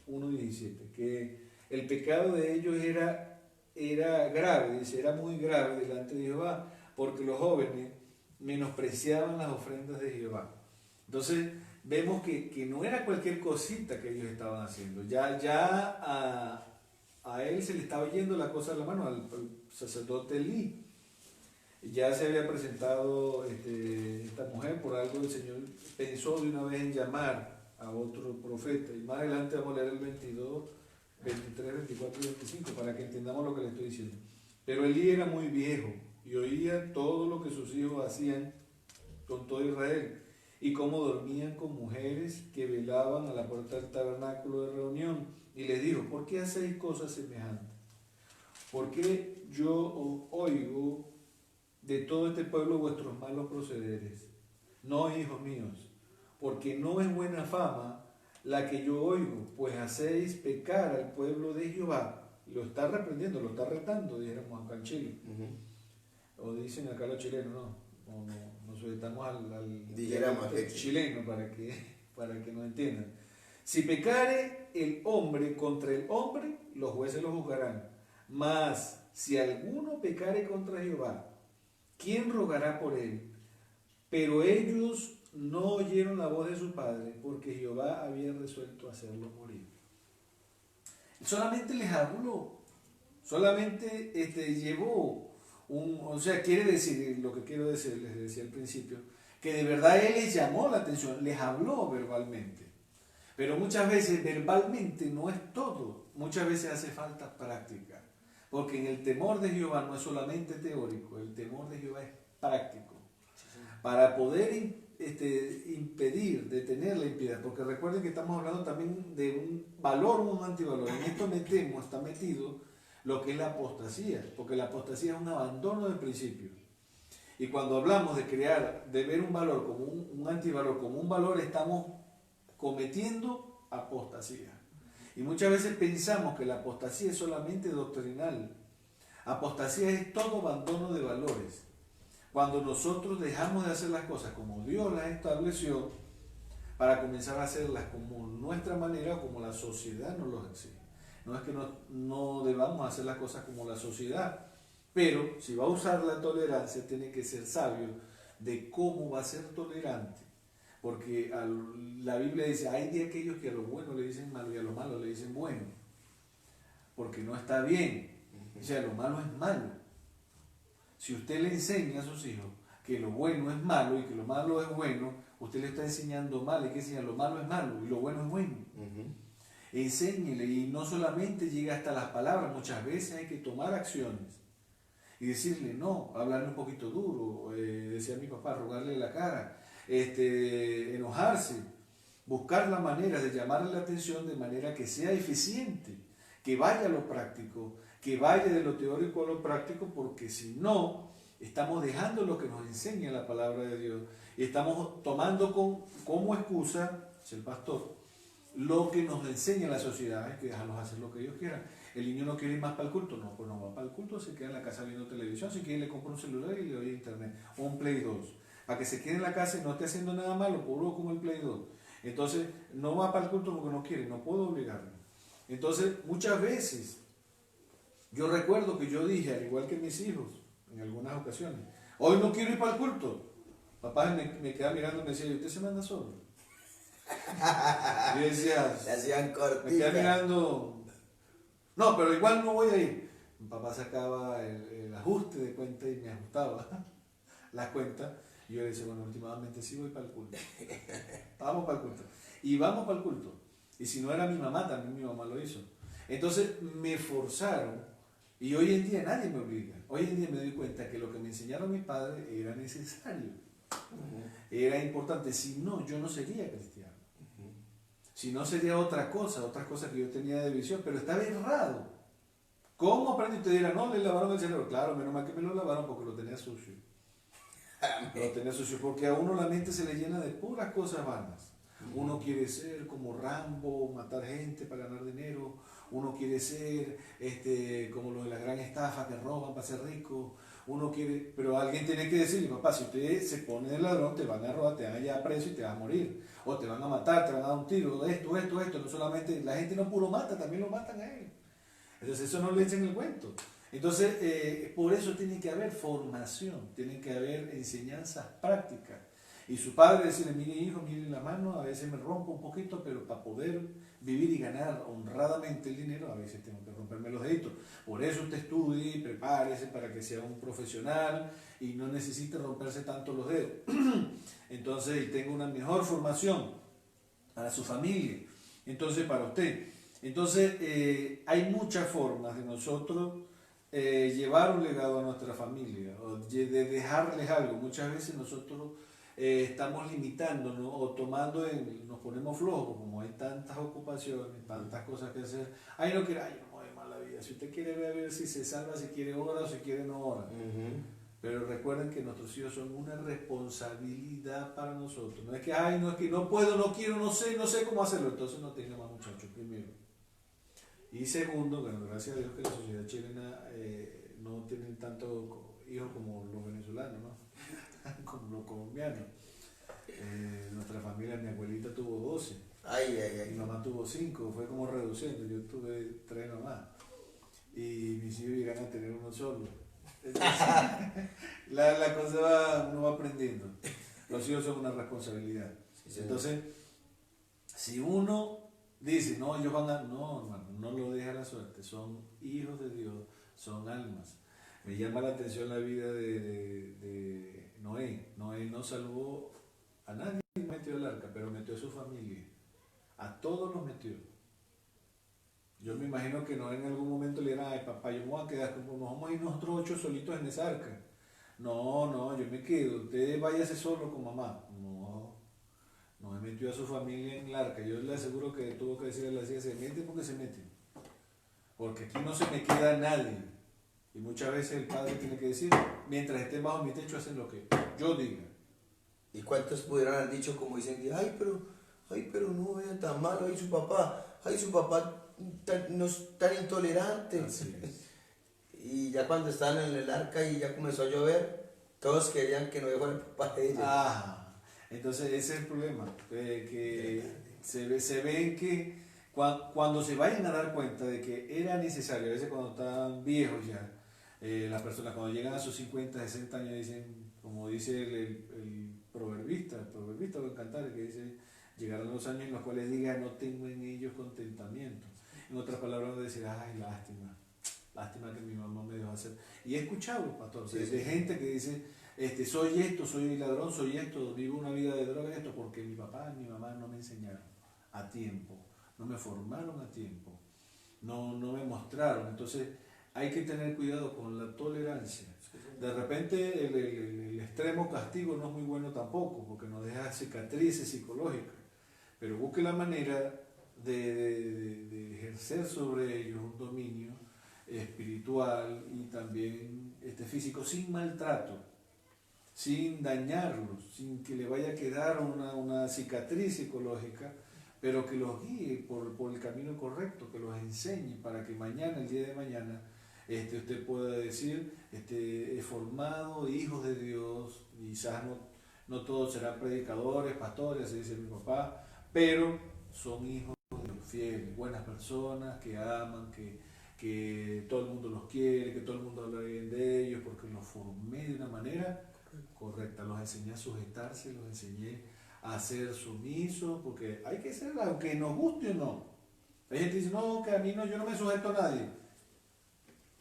1.17, que el pecado de ellos era grave, dice, era muy grave delante de Jehová, porque los jóvenes menospreciaban las ofrendas de Jehová. Entonces, vemos que no era cualquier cosita que ellos estaban haciendo. Ya a él se le estaba yendo la cosa de la mano, al sacerdote Elí. Ya se había presentado esta mujer, por algo el Señor pensó de una vez en llamar a otro profeta. Y más adelante vamos a leer el 22, 23, 24 y 25 para que entendamos lo que le estoy diciendo. Pero Elí era muy viejo y oía todo lo que sus hijos hacían con todo Israel y cómo dormían con mujeres que velaban a la puerta del tabernáculo de reunión. Y les dijo, ¿por qué hacéis cosas semejantes? ¿Por qué yo oigo de todo este pueblo vuestros malos procederes? No, hijos míos, porque no es buena fama la que yo oigo, pues hacéis pecar al pueblo de Jehová. Lo está reprendiendo, lo está retando, dijéramos acá en Chile. O dicen acá los chilenos, nos sujetamos al chileno para que nos entiendan. Si pecare el hombre contra el hombre, los jueces lo juzgarán. Mas si alguno pecare contra Jehová, ¿quién rogará por él? Pero ellos no oyeron la voz de su padre, porque Jehová había resuelto hacerlo morir. Solamente les habló, solamente llevó o sea, quiere decir, lo que quiero decir, les decía al principio, que de verdad él les llamó la atención, les habló verbalmente. Pero muchas veces verbalmente no es todo, muchas veces hace falta práctica. Porque en el temor de Jehová no es solamente teórico, el temor de Jehová es práctico. Para poder impedir, detener la impiedad, porque recuerden que estamos hablando también de un valor o un antivalor. En esto está metido lo que es la apostasía, porque la apostasía es un abandono del principio. Y cuando hablamos de de ver un valor como un antivalor, como un valor, estamos cometiendo apostasía. Y muchas veces pensamos que la apostasía es solamente doctrinal. Apostasía es todo abandono de valores. Cuando nosotros dejamos de hacer las cosas como Dios las estableció, para comenzar a hacerlas como nuestra manera o como la sociedad nos lo exige. No es que no debamos hacer las cosas como la sociedad, pero si va a usar la tolerancia, tiene que ser sabio de cómo va a ser tolerante. Porque la Biblia dice, hay de aquellos que a lo bueno le dicen malo y a lo malo le dicen bueno. Porque no está bien. O sea, lo malo es malo. Si usted le enseña a sus hijos que lo bueno es malo y que lo malo es bueno, usted le está enseñando mal. Hay que enseñar lo malo es malo y lo bueno es bueno. Enséñele, y no solamente llega hasta las palabras, muchas veces hay que tomar acciones y decirle no, hablarle un poquito duro, decía mi papá, rogarle la cara, enojarse, buscar la manera de llamarle la atención de manera que sea eficiente, que vaya a lo práctico, que vaya de lo teórico a lo práctico, porque si no, estamos dejando lo que nos enseña la palabra de Dios y estamos tomando como excusa, es el pastor, lo que nos enseña la sociedad. Hay que dejarlos hacer lo que ellos quieran. El niño no quiere ir más para el culto, no, pues no va para el culto, se queda en la casa viendo televisión, si quiere le compra un celular y le oye internet, o un Play 2, para que se quede en la casa y no esté haciendo nada malo, puro como el Play 2. Entonces, no va para el culto porque no quiere, no puedo obligarlo. Entonces, muchas veces, yo recuerdo que yo dije, al igual que mis hijos, en algunas ocasiones, hoy no quiero ir para el culto. Papá me queda mirando y me decía, ¿y usted se manda solo? Yo decía, le hacían cortita. me queda mirando, no, pero igual no voy a ir. Mi papá sacaba el ajuste de cuenta y me ajustaba las cuentas. Y yo le decía, bueno, últimamente sí voy para el culto. Vamos para el culto. Y vamos para el culto. Y si no era mi mamá, también mi mamá lo hizo. Entonces me forzaron. Y hoy en día nadie me obliga. Hoy en día me doy cuenta que lo que me enseñaron mis padres era necesario. Era importante. Si no, yo no sería cristiano. Si no, sería otras cosas que yo tenía de visión, pero estaba errado. ¿Cómo aprendí? Usted dirá, no, le lavaron el cerebro. Claro, menos mal que me lo lavaron porque lo tenía sucio. Lo tenía sucio porque a uno la mente se le llena de puras cosas vanas. Uno quiere ser como Rambo, matar gente para ganar dinero. Uno quiere ser como lo de la gran estafa que roban para ser rico. Uno quiere, pero alguien tiene que decirle, papá, si usted se pone de ladrón, te van a robar, te van a llevar preso y te vas a morir. O te van a matar, te van a dar un tiro, esto. No solamente, la gente no puro mata, también lo matan a él. Entonces eso no le echen el cuento. Entonces, por eso tiene que haber formación, tiene que haber enseñanzas prácticas. Y su padre decirle, mire hijo, mire la mano, a veces me rompo un poquito, pero para poder vivir y ganar honradamente el dinero, a veces tengo que romperme los deditos. Por eso usted estudie, prepárese para que sea un profesional y no necesite romperse tanto los dedos. Entonces, y tenga una mejor formación para su familia, entonces para usted. Entonces, hay muchas formas de nosotros llevar un legado a nuestra familia, o de dejarles algo. Muchas veces nosotros estamos limitándonos o nos ponemos flojos, como hay tantas ocupaciones, tantas cosas que hacer. Ay, no quiero, no voy a mal la vida. Si usted quiere ver si se salva, si quiere hora o si quiere no hora. Pero recuerden que nuestros hijos son una responsabilidad para nosotros. No es que, no es que no puedo, no quiero, no sé cómo hacerlo. Entonces no tenga más muchachos, primero. Y segundo, bueno, gracias a Dios que la sociedad chilena no tienen tantos hijos como los venezolanos, ¿no? Como los colombianos. Nuestra familia, mi abuelita tuvo 12. Mi mamá tuvo 5, fue como reduciendo. Yo tuve 3 nomás. Y mis hijos llegan a tener uno solo. Entonces, la cosa va, uno va aprendiendo. Los hijos son una responsabilidad. Sí, señor. Entonces, si uno dice, no, ellos van a... No, hermano, no lo deja a la suerte. Son hijos de Dios, son almas. Me llama la atención la vida de Noé. Noé no salvó a nadie, metió al arca, pero metió a su familia. A todos los metió. Yo me imagino que Noé en algún momento le dirá, ay papá, yo me voy a quedar, nos vamos a ir nosotros 8 solitos en esa arca. No, yo me quedo, usted váyase solo con mamá. No me metió a su familia en el arca. Yo le aseguro que tuvo que decirle a la hija, se mete porque se mete. Porque aquí no se me queda nadie. Y muchas veces el padre tiene que decir, mientras estén bajo mi techo hacen lo que yo diga. ¿Y cuántos pudieran haber dicho como dicen, ay, pero no vean tan malo, ay, su papá no es tan intolerante? Así es. Y ya cuando estaban en el arca y ya comenzó a llover, todos querían que no fuera el papá de ellos. Entonces ese es el problema, que se ve que cuando se vayan a dar cuenta de que era necesario, a veces cuando están viejos ya, las personas cuando llegan a sus 50, 60 años dicen, como dice el proverbista o el cantar, que dice, llegarán los años en los cuales diga, no tengo en ellos contentamiento. En otras palabras, decir, ay, lástima que mi mamá me dejó hacer. Y he escuchado, pastor, Sí, de sí. gente que dice, soy esto, soy ladrón, soy esto, vivo una vida de droga, esto, porque mi papá y mi mamá no me enseñaron a tiempo, no me formaron a tiempo, no me mostraron. Entonces hay que tener cuidado con la tolerancia. De repente el extremo castigo no es muy bueno tampoco, porque nos deja cicatrices psicológicas, pero busque la manera de ejercer sobre ellos un dominio espiritual y también físico sin maltrato, sin dañarlos, sin que le vaya a quedar una cicatriz psicológica, pero que los guíe por el camino correcto, que los enseñe para que mañana, el día de mañana, usted pueda decir, he formado hijos de Dios, y quizás no todos serán predicadores, pastores, así dice mi papá, pero son hijos de Dios, fieles, buenas personas, que aman, que todo el mundo los quiere, que todo el mundo habla bien de ellos, porque los formé de una manera correcta, los enseñé a sujetarse, los enseñé a ser sumisos, porque hay que ser, aunque nos guste o no. Hay gente que dice, no, que a mí no, yo no me sujeto a nadie.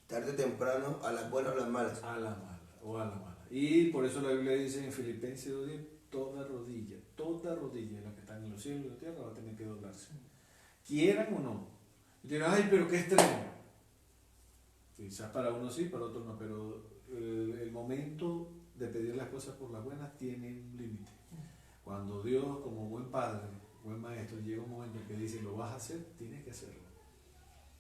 Tarde o temprano, a las buenas o las malas. A la mala, o a la mala. Y por eso la Biblia dice en Filipenses 2:10, toda rodilla, la que está en los cielos y la tierra va a tener que doblarse. Quieran o no. Y dirán, ay, pero qué extremo. Quizás para uno sí, para otros no, pero el momento de pedir las cosas por las buenas tiene un límite. Cuando Dios, como buen padre, buen maestro, llega un momento en que dice, lo vas a hacer, tienes que hacerlo.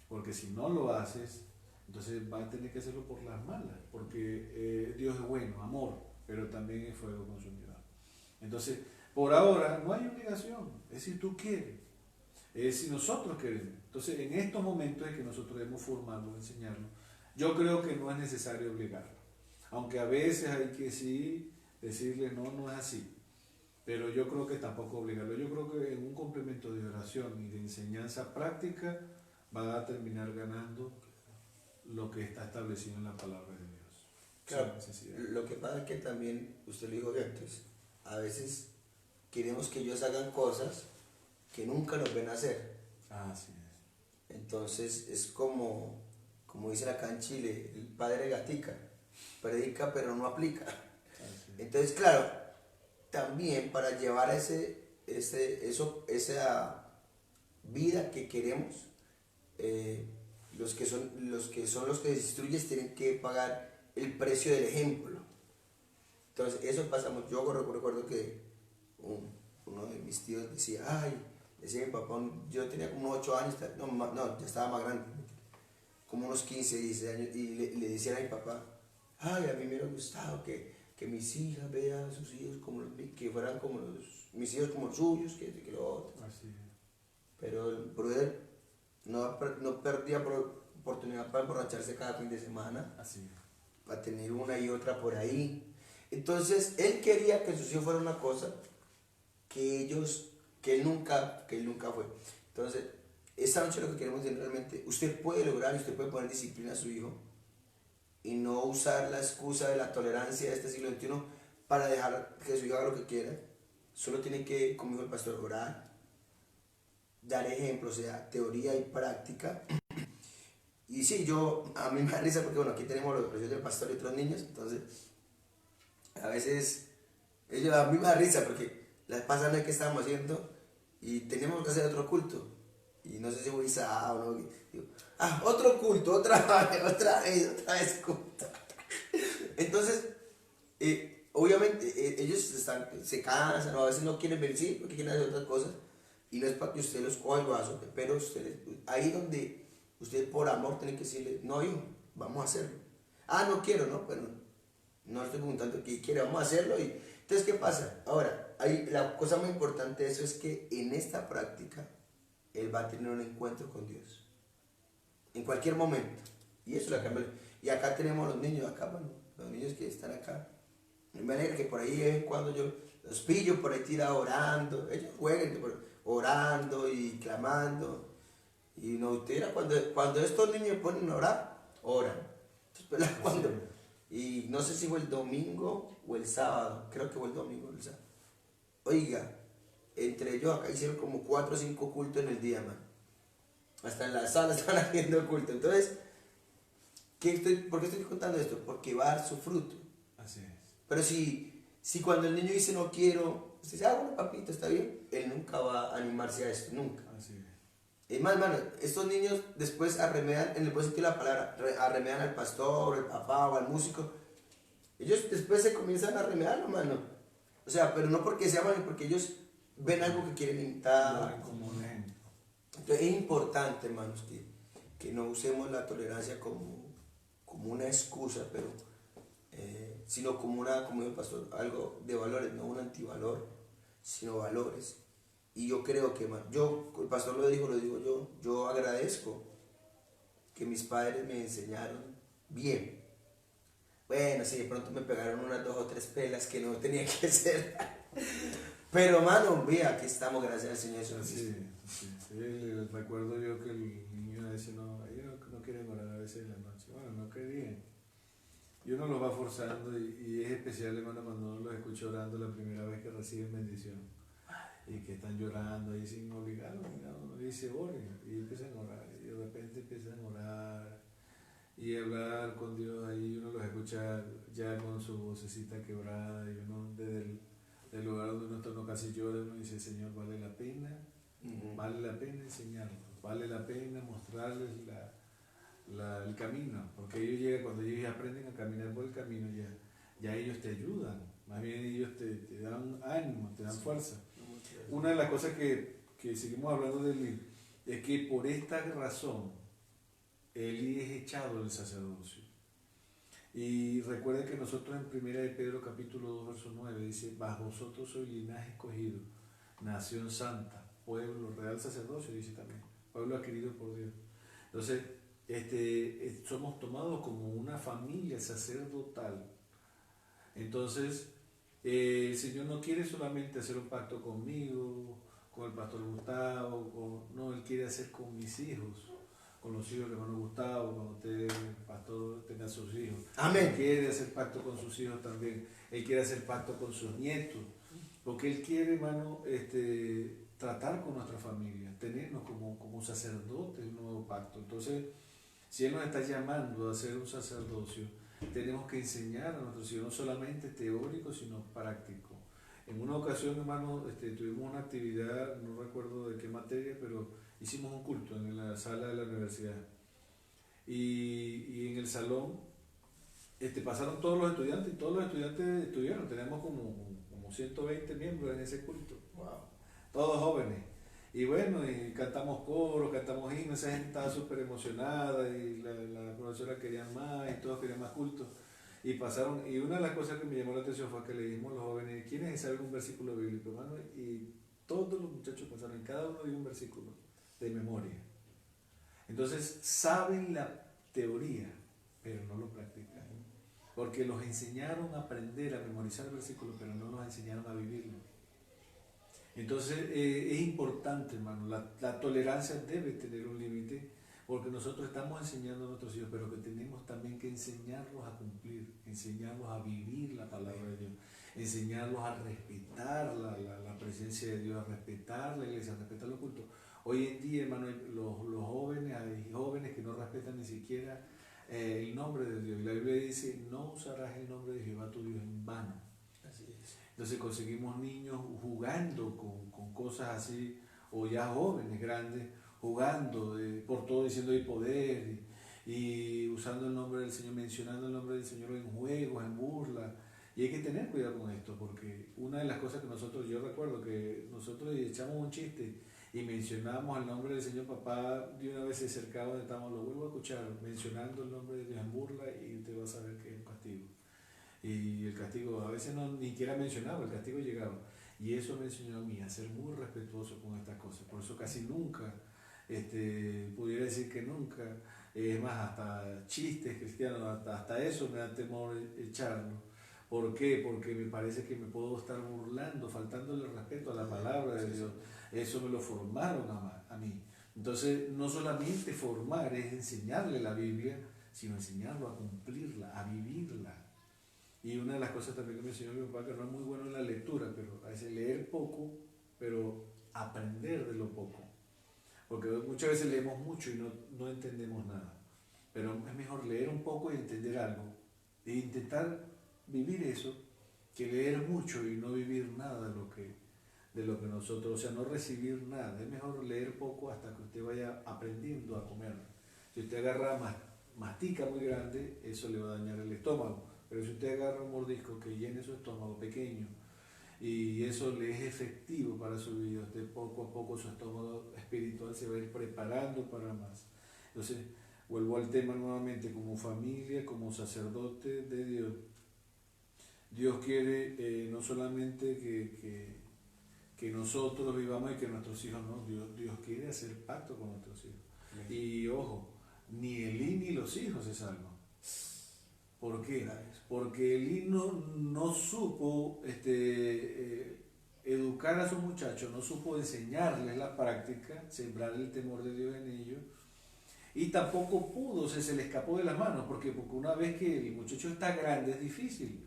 Porque si no lo haces, entonces vas a tener que hacerlo por las malas, porque Dios es bueno, amor, pero también es fuego consumidor. Entonces, por ahora no hay obligación, es si tú quieres, es si nosotros queremos. Entonces, en estos momentos es que nosotros debemos formarlo, enseñarlo. Yo creo que no es necesario obligarlo, aunque a veces hay que sí decirle no es así, pero yo creo que tampoco obligarlo. Yo creo que en un complemento de oración y de enseñanza práctica va a terminar ganando lo que está establecido en la palabra de Dios. Claro, Sin necesidad. lo que pasa es que también, usted lo dijo antes, a veces queremos que ellos hagan cosas que nunca nos ven hacer. Así es. Entonces es como dicen acá en Chile, el padre gatica, predica pero no aplica. Así es. Entonces, claro, también para llevar esa vida que queremos, los que son los que destruyes tienen que pagar el precio del ejemplo. Entonces, eso pasa mucho. Yo recuerdo que uno de mis tíos decía mi papá, yo tenía como unos 8 años, ya estaba más grande, como unos 15, 16 años, y le decían a mi papá, a mí me hubiera gustado que mis hijas vean a sus hijos que fueran como mis hijos como los suyos, que lo otro. Así es. Pero el brother no perdía oportunidad para emborracharse cada fin de semana, Así es. para tener una y otra por ahí. Entonces, él quería que sus hijos fueran una cosa que él nunca fue. Entonces, esta noche lo que queremos decir realmente, usted puede lograr, usted puede poner disciplina a su hijo y no usar la excusa de la tolerancia de este siglo XXI para dejar que su hijo haga lo que quiera. Solo tiene que, como dijo el pastor, orar, dar ejemplos, o sea, teoría y práctica. Y sí, a mí me da risa porque, bueno, aquí tenemos los precios del pastor y otros niños, entonces, a veces, a mí me da risa porque la vez pasada no es que estábamos haciendo y teníamos que hacer otro culto. Y no sé si fue sábado o no. Digo, otro culto, otra vez culto. Entonces, obviamente, ellos se cansan o a veces no quieren venir, sí, porque quieren hacer otras cosas. Y no es para que usted los coja y lo azote, pero ahí donde usted por amor tiene que decirle, no, hijo, vamos a hacerlo. No quiero, ¿no? Pero no estoy preguntando qué quiere, vamos a hacerlo. Y entonces, ¿qué pasa? Ahora, la cosa muy importante de eso es que en esta práctica, él va a tener un encuentro con Dios. En cualquier momento. Y eso la cambia. Y acá tenemos los niños, acá, bueno, los niños que están acá. Me alegra que por ahí es cuando yo los pillo por ahí tirados orando. Ellos jueguen orando y clamando. Y no, cuando estos niños ponen a orar, oran. Entonces, pues, cuando, y no sé si fue el domingo o el sábado, creo que fue el domingo o el sábado. Oiga, entre ellos acá hicieron como 4 o 5 cultos en el día, man. Hasta en la sala están haciendo culto. Entonces, ¿por qué estoy contando esto? Porque va a dar su fruto. Así es. Pero si cuando el niño dice no quiero, usted dice, bueno, papito, está bien, él nunca va a animarse a esto, nunca. Así es. Es más, hermano, estos niños después arremedan, en el buen sentido de la palabra, arremedan al pastor, al papá o al músico. Ellos después se comienzan a arremedar, hermano. O sea, pero no porque se aman, porque ellos ven algo que quieren imitar. Como un ejemplo. Entonces es importante, hermanos, que no usemos la tolerancia como una excusa, pero sino como como dijo el pastor, algo de valores, no un antivalor, sino valores. Y yo creo que, el pastor lo dijo, lo digo yo agradezco que mis padres me enseñaron bien. Bueno, sí, de pronto me pegaron unas 2 o 3 pelas que no tenía que ser. Pero, mano, vea, aquí estamos, gracias al Señor Jesucristo. Sí. Recuerdo yo que el niño a veces ellos no quieren orar a veces en la noche. Bueno, no querían. Y uno los va forzando y es especial, hermano, cuando uno los escucha orando la primera vez que reciben bendición. Y que están llorando ahí sin obligarlos, uno dice, oren, y empiezan a orar, y de repente empiezan a orar y a hablar con Dios, ahí uno los escucha ya con su vocecita quebrada, y uno desde el lugar donde uno está, uno casi llora, uno dice, Señor, vale la pena, vale la pena enseñarlos, vale la pena mostrarles el camino, porque cuando ellos aprenden a caminar por el camino, ya ellos te ayudan, más bien ellos te dan ánimo, te dan fuerza. Una de las cosas que seguimos hablando de Eli es que por esta razón Eli es echado del sacerdocio. Y recuerden que nosotros en 1 de Pedro capítulo 2 verso 9 dice, bajo vosotros soy linaje escogido, nación santa, pueblo, real sacerdocio, dice también, pueblo adquirido por Dios. Entonces, somos tomados como una familia sacerdotal. Entonces, el Señor no quiere solamente hacer un pacto conmigo, con el pastor Gustavo, no, Él quiere hacer con mis hijos, con los hijos del hermano Gustavo, cuando usted, el pastor, tenga sus hijos. Amén. Él quiere hacer pacto con sus hijos también, Él quiere hacer pacto con sus nietos, porque Él quiere, hermano, tratar con nuestra familia, tenernos como sacerdotes de un nuevo pacto. Entonces, si Él nos está llamando a hacer un sacerdocio, tenemos que enseñar a nuestros hijos, no solamente teórico, sino práctico. En una ocasión, hermano, tuvimos una actividad, no recuerdo de qué materia, pero hicimos un culto en la sala de la universidad. Y en el salón pasaron todos los estudiantes, y todos los estudiantes estuvieron. Tenemos como 120 miembros en ese culto. Wow. Todos jóvenes. Y bueno, y cantamos coros, cantamos himnos, esa gente estaba súper emocionada, y la profesora quería más, y todos querían más cultos. Y una de las cosas que me llamó la atención fue que le dijimos a los jóvenes, ¿quiénes saben un versículo bíblico, hermano? Y todos los muchachos pasaron, cada uno dio un versículo de memoria. Entonces, saben la teoría, pero no lo practican. Porque los enseñaron a aprender a memorizar el versículo, pero no los enseñaron a vivirlo. Entonces es importante, hermano, la tolerancia debe tener un límite, porque nosotros estamos enseñando a nuestros hijos, pero que tenemos también que enseñarlos a cumplir, enseñarlos a vivir la palabra de Dios, enseñarlos a respetar la presencia de Dios, a respetar la iglesia, a respetar los cultos. Hoy en día, hermano, los jóvenes, hay jóvenes que no respetan ni siquiera el nombre de Dios. Y la Biblia dice, no usarás el nombre de Jehová tu Dios en vano. Así es. Entonces conseguimos niños jugando con cosas así, o ya jóvenes, grandes, jugando por todo diciendo hay poder y usando el nombre del Señor, mencionando el nombre del Señor en juegos, en burla. Y hay que tener cuidado con esto, porque una de las cosas que yo recuerdo que nosotros echamos un chiste y mencionamos el nombre del Señor, papá de una vez se acercaba donde estábamos, lo vuelvo a escuchar, mencionando el nombre de Dios en burla y te vas a ver que es un castigo. Y el castigo a veces no ni siquiera mencionaba, el castigo llegaba. Y eso me enseñó a mí a ser muy respetuoso con estas cosas. Por eso casi nunca, pudiera decir que nunca, es más, hasta chistes cristianos, hasta eso me da temor echarlo. ¿Por qué? Porque me parece que me puedo estar burlando, faltándole respeto a la palabra de Dios. Eso me lo formaron a mí. Entonces, no solamente formar es enseñarle la Biblia, sino enseñarlo a cumplirla, a vivirla. Y una de las cosas también que me enseñó mi papá, que no es muy bueno en la lectura, pero a veces leer poco, pero aprender de lo poco. Porque muchas veces leemos mucho y no entendemos nada. Pero es mejor leer un poco y entender algo. E intentar vivir eso, que leer mucho y no vivir nada de lo que nosotros, o sea, no recibir nada. Es mejor leer poco hasta que usted vaya aprendiendo a comer. Si usted agarra mastica muy grande, eso le va a dañar el estómago. Pero si usted agarra un mordisco que llene su estómago pequeño y eso le es efectivo para su vida, usted poco a poco su estómago espiritual se va a ir preparando para más. Entonces, vuelvo al tema nuevamente, como familia, como sacerdote de Dios. Dios quiere no solamente que nosotros vivamos y que nuestros hijos no, Dios quiere hacer pacto con nuestros hijos. Y ojo, ni Elí ni los hijos se salvan. ¿Por qué? Porque Elí no supo educar a sus muchachos, no supo enseñarles la práctica, sembrar el temor de Dios en ellos, y tampoco pudo, se le escapó de las manos, porque una vez que el muchacho está grande es difícil.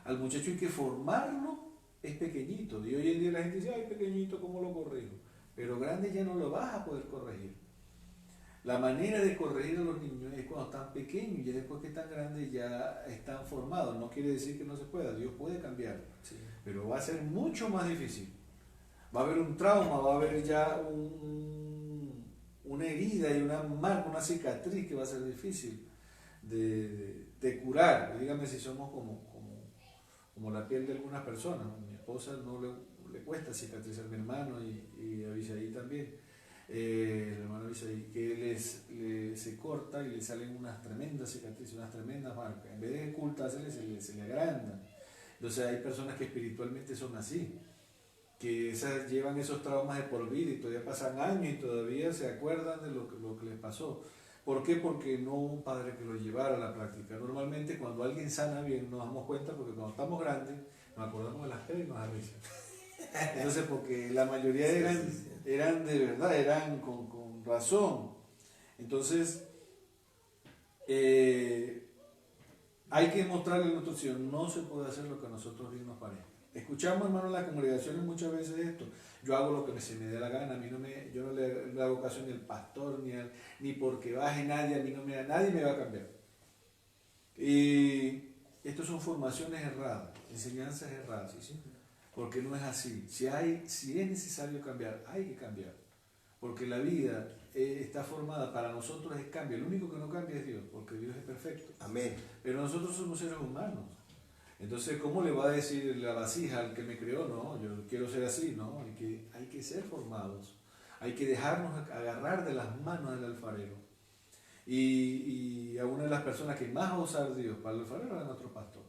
Al muchacho hay que formarlo, es pequeñito, y hoy en día la gente dice, ay, pequeñito, ¿cómo lo corrijo? Pero grande ya no lo vas a poder corregir. La manera de corregir a los niños es cuando están pequeños, y después que están grandes ya están formados. No quiere decir que no se pueda, Dios puede cambiar, sí, pero va a ser mucho más difícil. Va a haber un trauma, va a haber ya una herida y una marca, una cicatriz que va a ser difícil de curar. Dígame si somos como la piel de algunas personas. A mi esposa no le cuesta cicatrizar, a mi hermano y a Abisaí también. El hermano Abisaí, que se corta y le salen unas tremendas cicatrices, unas tremendas marcas. En vez de ocultársele, se le agrandan. Entonces hay personas que espiritualmente son así, que llevan esos traumas de por vida y todavía pasan años y todavía se acuerdan de lo que les pasó. ¿Por qué? Porque no hubo un padre que lo llevara a la práctica. Normalmente cuando alguien sana bien nos damos cuenta, porque cuando estamos grandes nos acordamos de las penas y nos da risa. Entonces, porque la mayoría eran de verdad, eran con razón. Entonces, hay que mostrarle a nuestros hijos, no se puede hacer lo que a nosotros bien nos parezca. Escuchamos, hermano, en las congregaciones muchas veces esto. Yo hago lo que se me dé la gana, yo no le hago caso ni al pastor, ni porque baje nadie, nadie me va a cambiar. Y estas son formaciones erradas, enseñanzas erradas, ¿sí? Porque no es así. Si es necesario cambiar, hay que cambiar. Porque la vida está formada para nosotros, es cambio. El único que no cambia es Dios, porque Dios es perfecto. Amén. Pero nosotros somos seres humanos. Entonces, ¿cómo le va a decir la vasija al que me creó? No, yo quiero ser así, ¿no? Hay que ser formados. Hay que dejarnos agarrar de las manos del alfarero. Y a una de las personas que más va a usar Dios para el alfarero es nuestro pastor.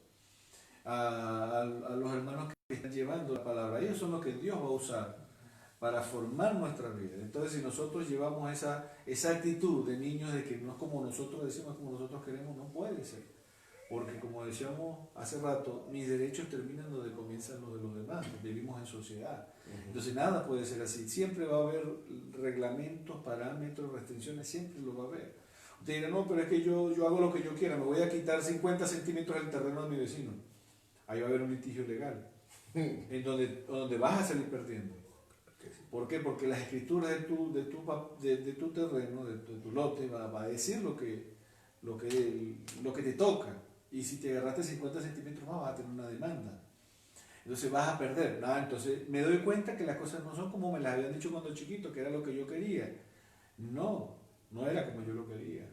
A los hermanos que están llevando la palabra, ellos son los que Dios va a usar para formar nuestra vida. Entonces, si nosotros llevamos esa actitud de niños de que no es como nosotros decimos, como nosotros queremos, no puede ser. Porque como decíamos hace rato, mis derechos terminan donde comienzan los de los demás, vivimos en sociedad. Entonces nada puede ser así, siempre va a haber reglamentos, parámetros, restricciones, siempre lo va a haber. Usted dirá, no, pero es que yo hago lo que yo quiera, me voy a quitar 50 centímetros del terreno de mi vecino. Ahí va a haber un litigio legal, en donde vas a salir perdiendo. ¿Por qué? Porque las escrituras de tu terreno, de tu lote, va a decir lo que te toca. Y si te agarraste 50 centímetros más, vas a tener una demanda. Entonces vas a perder. Entonces me doy cuenta que las cosas no son como me las habían dicho cuando chiquito, que era lo que yo quería. No era como yo lo quería.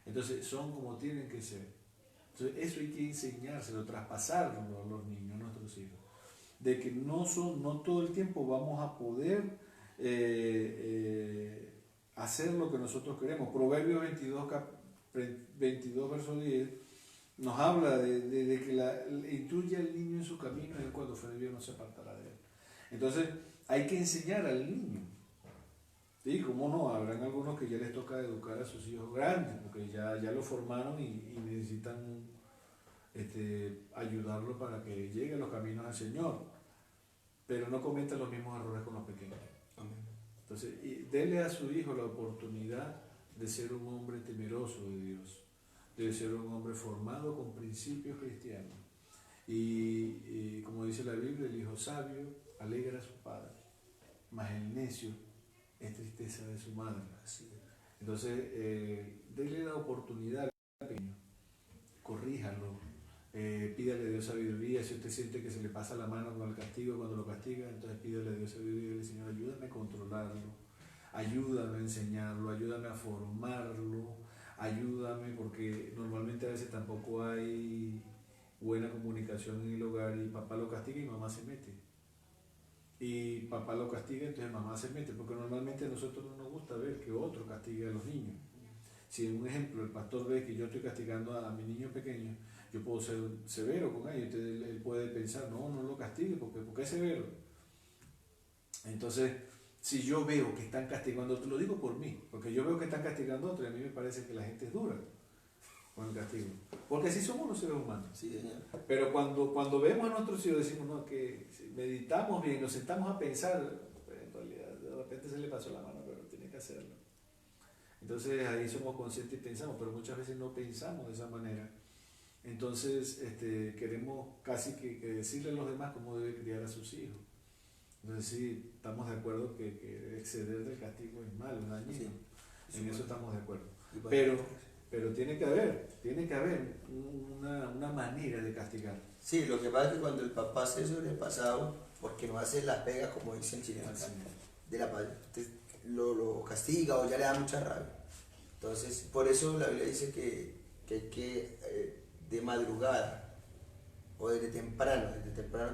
Entonces son como tienen que ser. Entonces eso hay que enseñárselo, traspasarlo a los niños, a nuestros hijos. De que no todo el tiempo vamos a poder hacer lo que nosotros queremos. Proverbios 22 verso 10 nos habla de que instruye al niño en su camino y él cuando fuere viejo no se apartará de él. Entonces hay que enseñar al niño. Sí, cómo no, habrán algunos que ya les toca educar a sus hijos grandes, porque ya lo formaron y necesitan ayudarlo para que llegue a los caminos del Señor. Pero no cometan los mismos errores con los pequeños. Entonces, dele a su hijo la oportunidad de ser un hombre temeroso de Dios, de ser un hombre formado con principios cristianos. Y como dice la Biblia, el hijo sabio alegra a su padre, mas el necio es tristeza de su madre. Entonces, dele la oportunidad al pequeño, corríjalo, pídale a Dios sabiduría. Si usted siente que se le pasa la mano con el castigo cuando lo castiga, entonces pídale a Dios sabiduría y dile, Señor, ayúdame a controlarlo, ayúdame a enseñarlo, ayúdame a formarlo, ayúdame, porque normalmente a veces tampoco hay buena comunicación en el hogar y papá lo castiga y mamá se mete. Y papá lo castiga, entonces mamá se mete, porque normalmente a nosotros no nos gusta ver que otro castigue a los niños. Si en un ejemplo el pastor ve que yo estoy castigando a mi niño pequeño, yo puedo ser severo con él, entonces él puede pensar, no lo castigue, porque es severo. Entonces, si yo veo que están castigando a otro, lo digo por mí, porque yo veo que están castigando a otro y a mí me parece que la gente es dura con el castigo, porque así somos los seres humanos. Sí, señor. Pero cuando vemos a nuestros hijos decimos, no, que meditamos bien, nos sentamos a pensar, pues en realidad de repente se le pasó la mano, pero tiene que hacerlo. Entonces ahí somos conscientes y pensamos, pero muchas veces no pensamos de esa manera. Entonces queremos casi que decirle a los demás cómo debe criar a sus hijos. Entonces sí, estamos de acuerdo que exceder del castigo es malo, es dañino. Sí, en eso estamos de acuerdo. Pero tiene que haber una manera de castigar. Sí, lo que pasa es que cuando el papá se sobrepasado, porque no hace la pega, como dicen chilenos, de la paz, lo castiga o ya le da mucha rabia. Entonces, por eso la Biblia dice que hay que de madrugada o desde temprano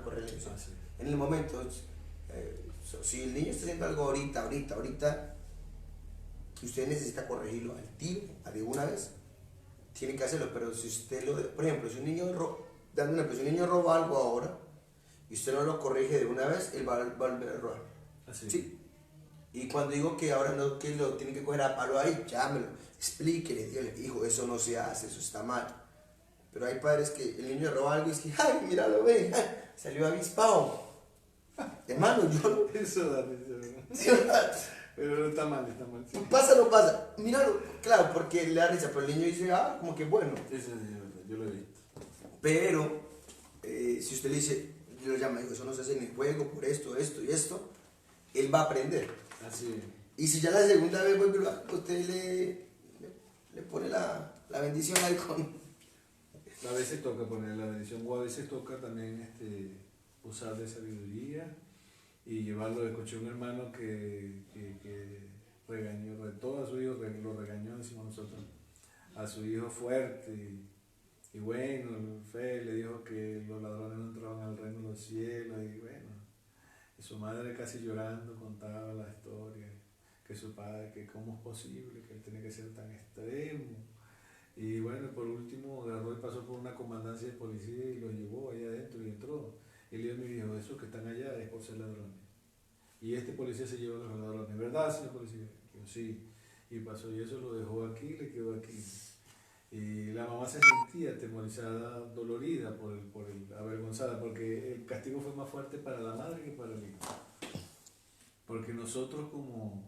correr la elección. En el momento, si el niño está haciendo algo ahorita, usted necesita corregirlo al tiro, alguna vez, tiene que hacerlo, pero si usted por ejemplo, si un niño roba algo ahora y usted no lo corrige de una vez, él va a volver a robar. Así. Sí. Y cuando digo que ahora no, que lo tiene que coger a palo ahí, llámelo, explíquele, dígale, hijo, eso no se hace, eso está mal. Pero hay padres que el niño roba algo y es que, ay, míralo, ve, salió avispado. Hermano, yo no. Eso da risa, ¿Sí, verdad? Pero está mal. Sí. No pasa. Míralo, claro, porque le da risa, pero el niño dice, como que bueno. Eso es verdad, yo lo he visto. Pero, si usted le dice, yo lo llamo, eso no se hace en el juego, por esto y esto, él va a aprender. Así es. Y si ya la segunda vez vuelve, usted le pone la bendición ahí con... A veces toca poner la bendición, o a veces toca también usar de sabiduría y llevarlo de coche a un hermano que retó a su hijo, lo regañó, decimos nosotros, a su hijo fuerte y bueno, fe le dijo que los ladrones no entraban al reino de los cielos y bueno, y su madre casi llorando contaba la historia, que su padre, que cómo es posible, que él tiene que ser tan extremo. Y bueno, por último agarró y pasó por una comandancia de policía y lo llevó allá adentro y entró. Y le dijo a mi hijo, esos que están allá es por ser ladrones. Y este policía se llevó a los ladrones, ¿verdad, señor policía? Yo, sí. Y pasó y eso lo dejó aquí y le quedó aquí. Y la mamá se sentía atemorizada, dolorida, avergonzada, porque el castigo fue más fuerte para la madre que para el hijo. Porque nosotros como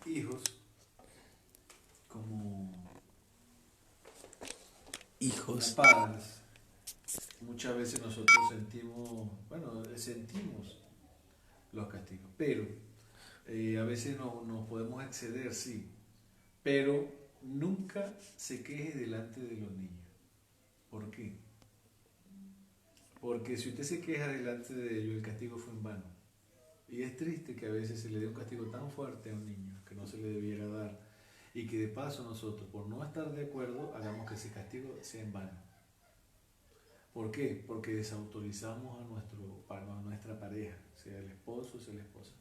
hijos, como padres, muchas veces nosotros sentimos los castigos, pero a veces nos podemos exceder, sí, pero nunca se queje delante de los niños. ¿Por qué? Porque si usted se queja delante de ellos, el castigo fue en vano. Y es triste que a veces se le dé un castigo tan fuerte a un niño que no se le debiera dar y que de paso nosotros, por no estar de acuerdo, hagamos que ese castigo sea en vano. ¿Por qué? Porque desautorizamos a nuestra pareja, sea el esposo o sea la esposa.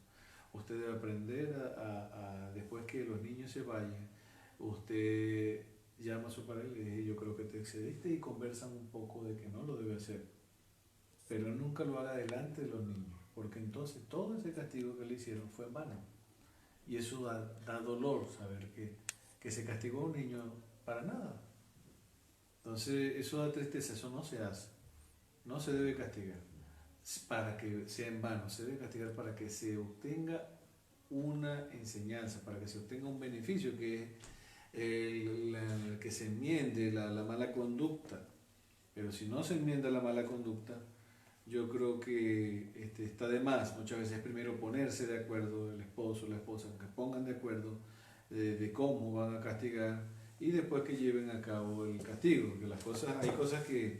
Usted debe aprender después que los niños se vayan, usted llama a su pareja y le dice, yo creo que te excediste, y conversan un poco de que no lo debe hacer. Pero nunca lo haga delante de los niños, porque entonces todo ese castigo que le hicieron fue en vano. Y eso da dolor saber que se castigó a un niño para nada. Entonces eso da tristeza, eso no se hace. No se debe castigar para que sea en vano, se debe castigar para que se obtenga una enseñanza, para que se obtenga un beneficio, que es que se enmiende la mala conducta. Pero si no se enmienda la mala conducta, yo creo que está de más. Muchas veces primero ponerse de acuerdo, el esposo, la esposa, que pongan de acuerdo de cómo van a castigar, y después que lleven a cabo el castigo. Que hay cosas que,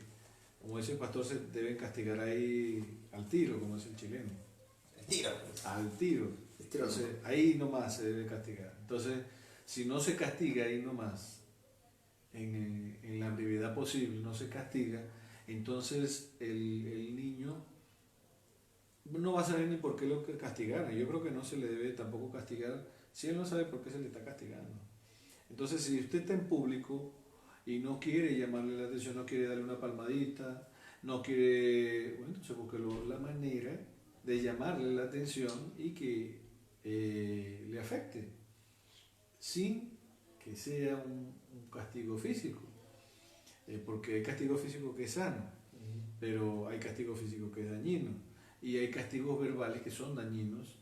como dice el pastor, se deben castigar ahí al tiro, como es el chileno. El tiro. Al tiro. Entonces, ahí nomás se debe castigar. Entonces, si no se castiga ahí nomás, en la brevedad posible, no se castiga, entonces el niño no va a saber ni por qué lo que castigaron. Yo creo que no se le debe tampoco castigar si él no sabe por qué se le está castigando. Entonces, si usted está en público y no quiere llamarle la atención, no quiere darle una palmadita, no quiere, bueno, entonces busque la manera de llamarle la atención y que le afecte, sin que sea un castigo físico, porque hay castigo físico que es sano, pero hay castigo físico que es dañino, y hay castigos verbales que son dañinos,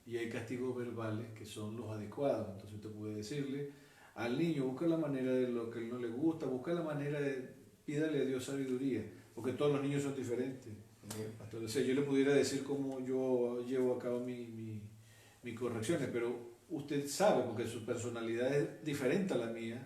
y hay castigos verbales que son los adecuados. Entonces usted puede decirle al niño, busca la manera de lo que a él no le gusta, busca la manera pídale a Dios sabiduría, porque todos los niños son diferentes. Entonces yo le pudiera decir cómo yo llevo a cabo mis correcciones, pero usted sabe, porque su personalidad es diferente a la mía,